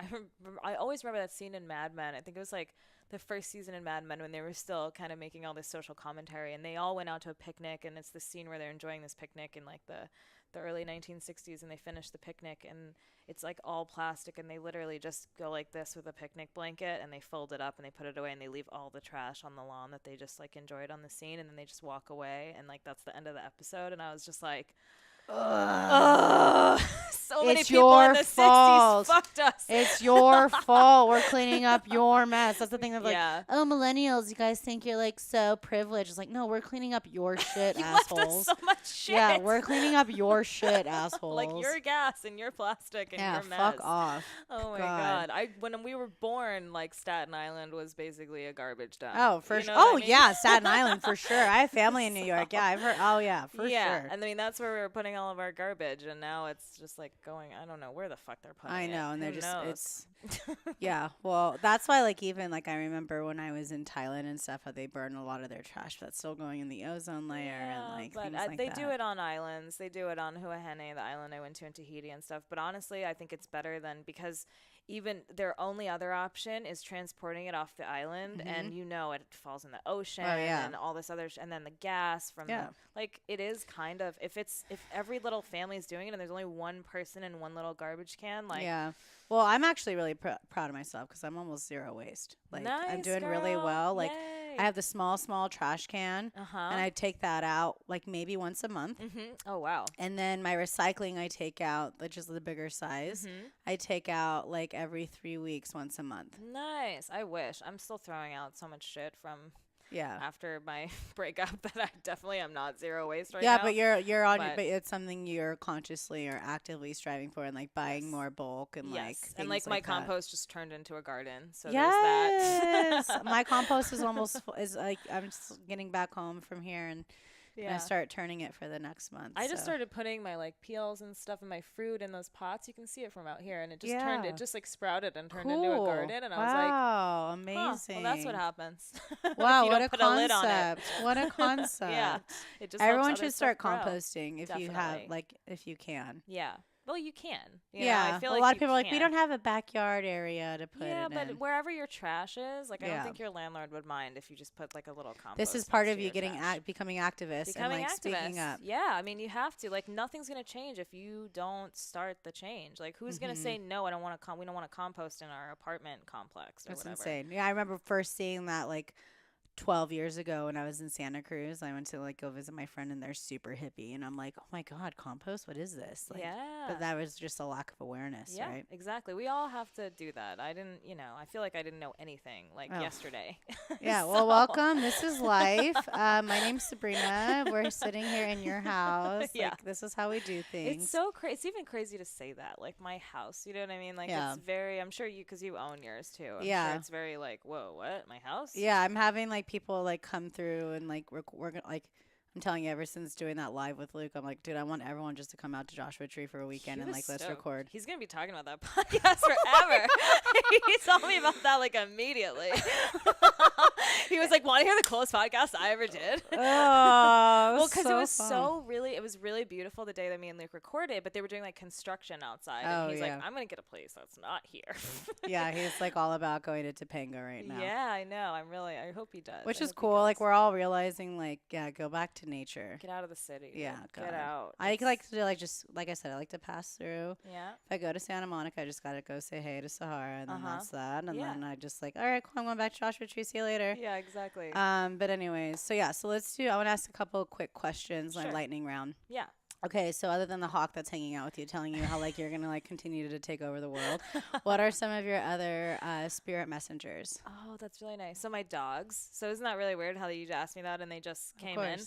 S2: I always remember that scene in Mad Men. I think it was like the first season in Mad Men when they were still kind of making all this social commentary, and they all went out to a picnic, and it's the scene where they're enjoying this picnic in like the early 1960s, and they finish the picnic and it's like all plastic, and they literally just go like this with a picnic blanket and they fold it up and they put it away and they leave all the trash on the lawn that they just like enjoyed on the scene, and then they just walk away, and like that's the end of the episode. And I was just like, so many people in the 60s fucked us.
S1: It's your fault. We're cleaning up your mess. That's the thing of like, oh, millennials, you guys think you're like so privileged. It's like, no, we're cleaning up your shit,
S2: you
S1: assholes.
S2: Left us so much shit.
S1: Yeah, we're cleaning up your shit, assholes.
S2: Like your gas and your plastic and your mess.
S1: Fuck off.
S2: Oh my god. When we were born, like Staten Island was basically a garbage dump.
S1: Oh, for sure. Oh, I mean? Yeah, Staten Island for sure. I have family in New York. Yeah, I've heard. Oh yeah, for sure.
S2: Yeah, and I mean that's where we were putting all of our garbage, and now it's just like going, I don't know where the fuck they're putting it.
S1: I know, and they're just it's yeah. Well, that's why like even like I remember when I was in Thailand and stuff, how they burn a lot of their trash that's still going in the ozone layer and like
S2: but
S1: things like
S2: they
S1: that.
S2: do it on islands. They do it on Huahine, the island I went to in Tahiti and stuff. But honestly, I think it's better than, because even their only other option is transporting it off the island, and it falls in the ocean and all this other and then the gas from like it is kind of if every little family is doing it and there's only one person in one little garbage can, like
S1: well, I'm actually really proud of myself because I'm almost zero waste. Like I'm doing really well. Like I have the small trash can, and I take that out like maybe once a month.
S2: Oh wow!
S1: And then my recycling I take out, which is the bigger size. I take out like every 3 weeks, once a month.
S2: Nice. I wish. I'm still throwing out so much shit from after my breakup that I definitely am not zero waste right now.
S1: Yeah, but you're on but it's something you're consciously or actively striving for, and like buying more bulk and like things
S2: and like my compost just turned into a garden. So there's that.
S1: My compost is almost is like I'm just getting back home from here, and I'm going to start turning it for the next month.
S2: I just started putting my like peels and stuff and my fruit in those pots. You can see it from out here. And it just it just like sprouted and turned into a garden. And I was like,
S1: wow, amazing.
S2: Well, that's what happens.
S1: Wow, what a concept. What a concept.
S2: Yeah. It just
S1: Everyone should start composting if you have, if you can.
S2: Yeah. Well, you can.
S1: I feel like a lot of people are like, we don't have a backyard area to put it in.
S2: Yeah, but wherever your trash is, like, I don't think your landlord would mind if you just put like a little compost.
S1: This is part of you becoming activist and like speaking up.
S2: Yeah, I mean, you have to. Like, nothing's gonna change if you don't start the change. Like, who's gonna say no? I don't want to. We don't want to compost in our apartment complex or whatever. That's
S1: insane. Yeah, I remember first seeing that like 12 years ago when I was in Santa Cruz. I went to like go visit my friend and they're super hippie and I'm like, oh my God, compost, what is this? Like, but that was just a lack of awareness, right?
S2: Exactly. We all have to do that. I didn't, I feel like I didn't know anything like yesterday.
S1: Yeah. Well, welcome. This is life. My name's Sabrina. We're sitting here in your house. Like, this is how we do things.
S2: It's so crazy. It's even crazy to say that, like my house, you know what I mean? Like it's very, I'm sure because you own yours too. I'm sure it's very like, whoa, what? My house?
S1: Yeah. I'm having like people like come through and like we're gonna like I'm telling you, ever since doing that live with Luke, I'm like, dude, I want everyone just to come out to Joshua Tree for a weekend and like let's record.
S2: He's gonna be talking about that podcast forever. He told me about that like immediately. He was like, want to hear the coolest podcast I ever did?
S1: Oh,
S2: well, because it was really beautiful the day that me and Luke recorded, but they were doing like construction outside, and he's like, I'm gonna get a place that's not here.
S1: Yeah, he's like all about going to Topanga right now.
S2: Yeah, I know. I hope he does.
S1: Which is cool. Like we're all realizing, like, go back to nature.
S2: Get out of the city.
S1: Yeah,
S2: get out.
S1: I like to like just like I said, I like to pass through.
S2: Yeah.
S1: If I go to Santa Monica, I just gotta go say hey to Sahara, and then that's that. And then I just like, all right, cool, I'm going back to Joshua Tree. See you later.
S2: Yeah, exactly.
S1: But anyways, so let's do. I want to ask a couple of quick questions, like lightning round.
S2: Yeah.
S1: Okay, so other than the hawk that's hanging out with you, telling you how like you're gonna like continue to take over the world, what are some of your other spirit messengers?
S2: Oh, that's really nice. So my dogs. So isn't that really weird how you asked me that and they just came in?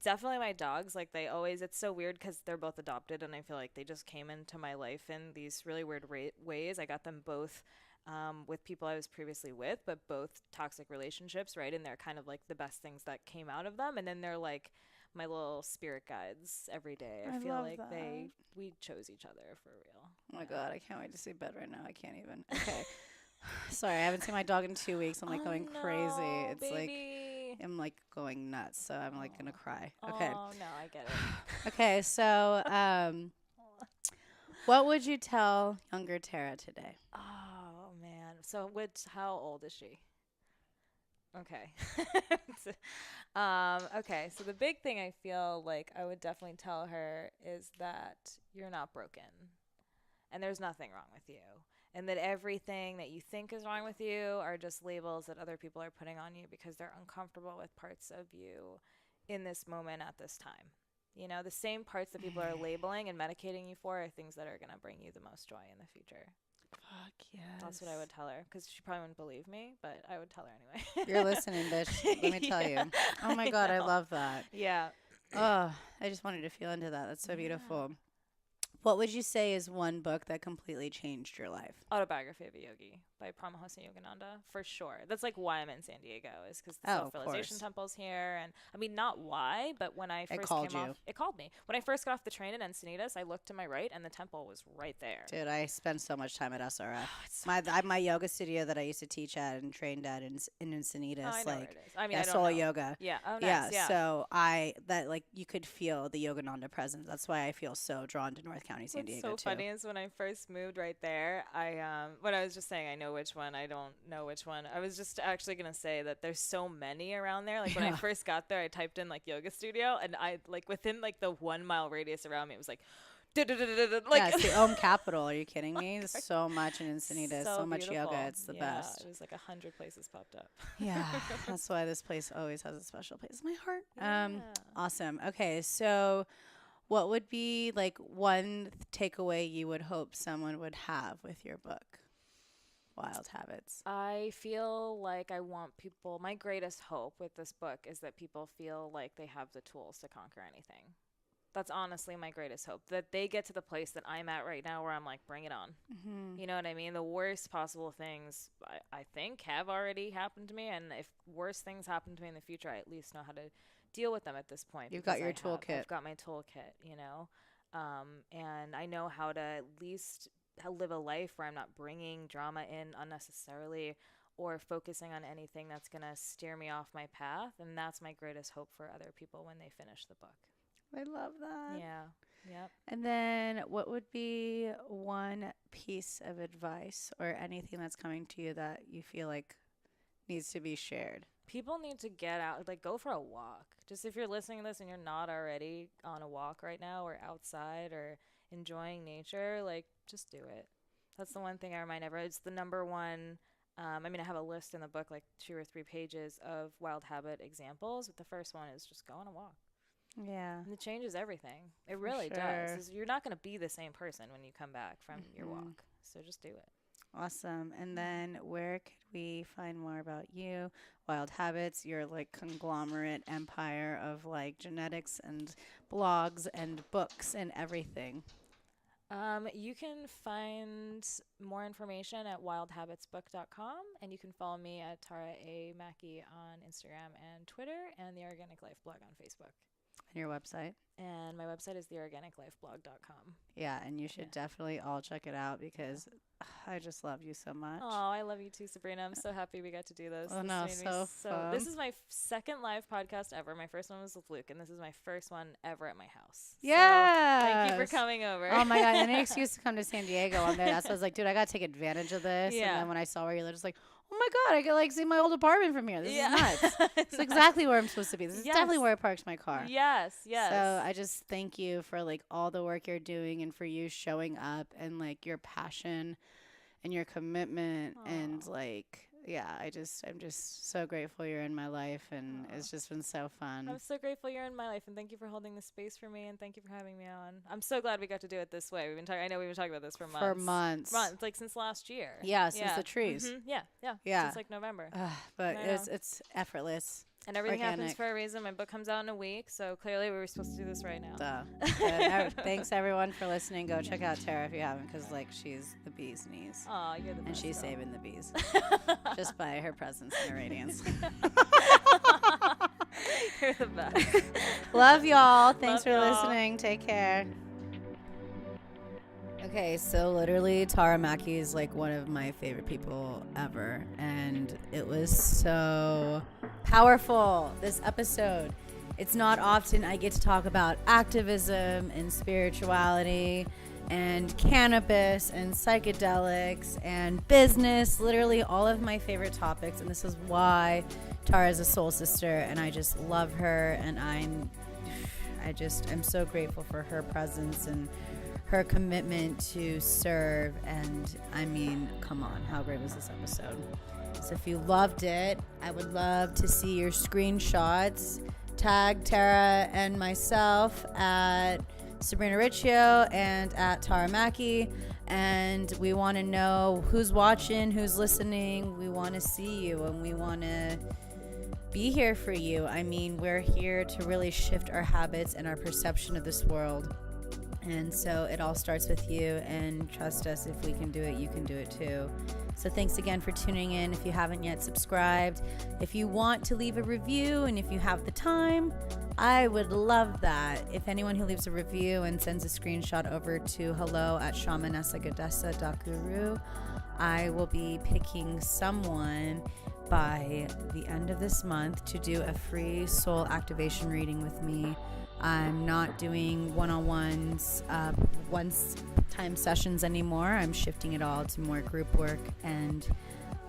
S2: Definitely my dogs. Like they always. It's so weird because they're both adopted, and I feel like they just came into my life in these really weird ways. I got them both. With people I was previously with, but both toxic relationships, right? And they're kind of like the best things that came out of them. And then they're like my little spirit guides every day. I feel like we chose each other for real.
S1: Oh my God, I can't wait to see bed right now. I can't even. Okay. Sorry, I haven't seen my dog in 2 weeks. I'm like going crazy. It's
S2: baby.
S1: like, I'm like going nuts. So I'm like going to cry. Okay.
S2: Oh, no, I get it.
S1: Okay. So, what would you tell younger Tara today?
S2: Oh, man. So how old is she? Okay. Okay. So the big thing I feel like I would definitely tell her is that you're not broken and there's nothing wrong with you. And that everything that you think is wrong with you are just labels that other people are putting on you because they're uncomfortable with parts of you in this moment at this time. You know, the same parts that people are labeling and medicating you for are things that are going to bring you the most joy in the future.
S1: Fuck yes.
S2: That's what I would tell her because she probably wouldn't believe me, but I would tell her anyway.
S1: You're listening, bitch. Let me tell you. Oh my God, I love that.
S2: Yeah.
S1: Oh, I just wanted to feel into that. That's so beautiful. What would you say is one book that completely changed your life?
S2: Autobiography of a Yogi by Paramahansa Yogananda, for sure. That's like why I'm in San Diego, is because the self-realization temple's here. And I mean, not why, but when I first came off, it called me. When I first got off the train in Encinitas, I looked to my right and the temple was right there.
S1: Dude, I spend so much time at SRF. My yoga studio that I used to teach at and trained at in Encinitas.
S2: Oh, I know where it is. I mean,
S1: Soul Yoga.
S2: Yeah. Oh, nice.
S1: Yeah. So you could feel the Yogananda presence. That's why I feel so drawn to North County, San Diego.
S2: What's so funny is when I first moved right there, when I was just saying I know which one, I don't know which one. I was just actually gonna say that there's so many around there. Like when I first got there, I typed in like yoga studio, and I like within like the 1 mile radius around me, it was like. Like
S1: it's the Om capital. Are you kidding me? There's so much in Encinitas, so much yoga. It's the best.
S2: It was like 100 places popped up.
S1: Yeah, that's why this place always has a special place in my heart. Yeah. Awesome. Okay, so what would be like one takeaway you would hope someone would have with your book, Wild Habits?
S2: I feel like I want people, my greatest hope with this book is that people feel like they have the tools to conquer anything. That's honestly my greatest hope, that they get to the place that I'm at right now where I'm like, bring it on. Mm-hmm. You know what I mean? The worst possible things I think have already happened to me. And if worse things happen to me in the future, I at least know how to deal with them at this point.
S1: You've got your toolkit.
S2: I've got my toolkit, you know, and I know how to at least live a life where I'm not bringing drama in unnecessarily or focusing on anything that's going to steer me off my path. And that's my greatest hope for other people when they finish the book.
S1: I love that.
S2: Yeah. Yep.
S1: And then what would be one piece of advice or anything that's coming to you that you feel like needs to be shared?
S2: People need to get out, like go for a walk. Just if you're listening to this and you're not already on a walk right now or outside or enjoying nature, like just do it. That's the one thing I remind everyone. It's the number one. I have a list in the book, like 2 or 3 pages of wild habit examples. But the first one is just go on a walk.
S1: Yeah.
S2: And it changes everything. It really does. You're not going to be the same person when you come back from your walk. So just do it.
S1: Awesome. And then where could we find more about you? Wild Habits, your like conglomerate empire of like genetics and blogs and books and everything.
S2: You can find more information at wildhabitsbook.com, and you can follow me at Tara A. Mackey on Instagram and Twitter, and the Organic Life blog on Facebook.
S1: And your website?
S2: And my website is theorganiclifeblog.com.
S1: Yeah, and you should definitely all check it out because I just love you so much.
S2: Oh, I love you too, Sabrina. I'm so happy we got to do this.
S1: Oh, no, so fun.
S2: This is my second live podcast ever. My first one was with Luke, and this is my first one ever at my house.
S1: Yeah.
S2: So thank you for coming over.
S1: Oh, my God. Any excuse to come to San Diego on there. That's why I was like, dude, I got to take advantage of this.
S2: Yeah.
S1: And then when I saw where you lived, I was like, oh, my God, I could like see my old apartment from here. This is nuts. It's exactly where I'm supposed to be. This is definitely where I parked my car.
S2: Yes.
S1: So I just thank you for like all the work you're doing and for you showing up and like your passion and your commitment. And like, I'm just so grateful you're in my life, and it's just been so fun.
S2: I'm so grateful you're in my life, and thank you for holding the space for me, and thank you for having me on. I'm so glad we got to do it this way. I know we've been talking about this for months. Like since last year.
S1: Yeah, since the trees.
S2: Yeah. Since like November.
S1: But it's effortless.
S2: And everything happens for a reason. My book comes out in a week, so clearly we were supposed to do this right now.
S1: Thanks everyone for listening. Go check out Tara if you haven't, because like she's the bee's knees.
S2: Oh, you're the best.
S1: And she's saving the bees just by her presence and her radiance.
S2: You're the best.
S1: Love y'all. Thanks for listening. Take care. Okay, so literally Tara Mackey is like one of my favorite people ever, and it was so powerful, this episode. It's not often I get to talk about activism and spirituality and cannabis and psychedelics and business, literally all of my favorite topics, and this is why Tara is a soul sister, and I just love her, and I'm so grateful for her presence and her commitment to serve. And I mean, come on, how great was this episode? So if you loved it, I would love to see your screenshots. Tag Tara and myself at Sabrina Riccio and at Tara Mackey, and we want to know who's watching, who's listening. We want to see you, and we want to be here for you. I mean, we're here to really shift our habits and our perception of this world. And so it all starts with you, and trust us, if we can do it, you can do it too. So thanks again for tuning in. If you haven't yet subscribed, if you want to leave a review and if you have the time, I would love that. If anyone who leaves a review and sends a screenshot over to hello@shamanessagoddessa.guru, I will be picking someone by the end of this month to do a free soul activation reading with me. I'm not doing one-on-ones, once-time sessions anymore. I'm shifting it all to more group work and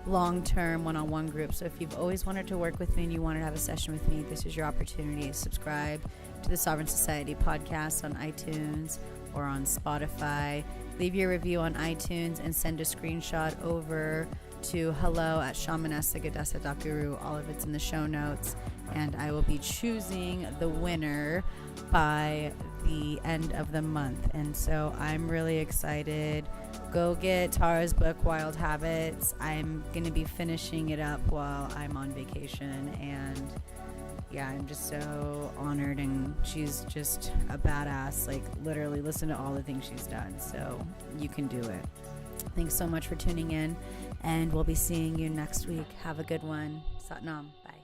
S1: long-term one-on-one groups. So if you've always wanted to work with me and you wanted to have a session with me, this is your opportunity. Subscribe to the Sovereign Society podcast on iTunes or on Spotify. Leave your review on iTunes and send a screenshot over to hello@shamanessagoddessa.guru. All of it's in the show notes, and I will be choosing the winner by the end of the month. And so I'm really excited. Go get Tara's book, Wild Habits. I'm going to be finishing it up while I'm on vacation, and yeah, I'm just so honored, and she's just a badass. Like, literally listen to all the things she's done, so you can do it. Thanks so much for tuning in, and we'll be seeing you next week. Have a good one. Sat Nam. Bye.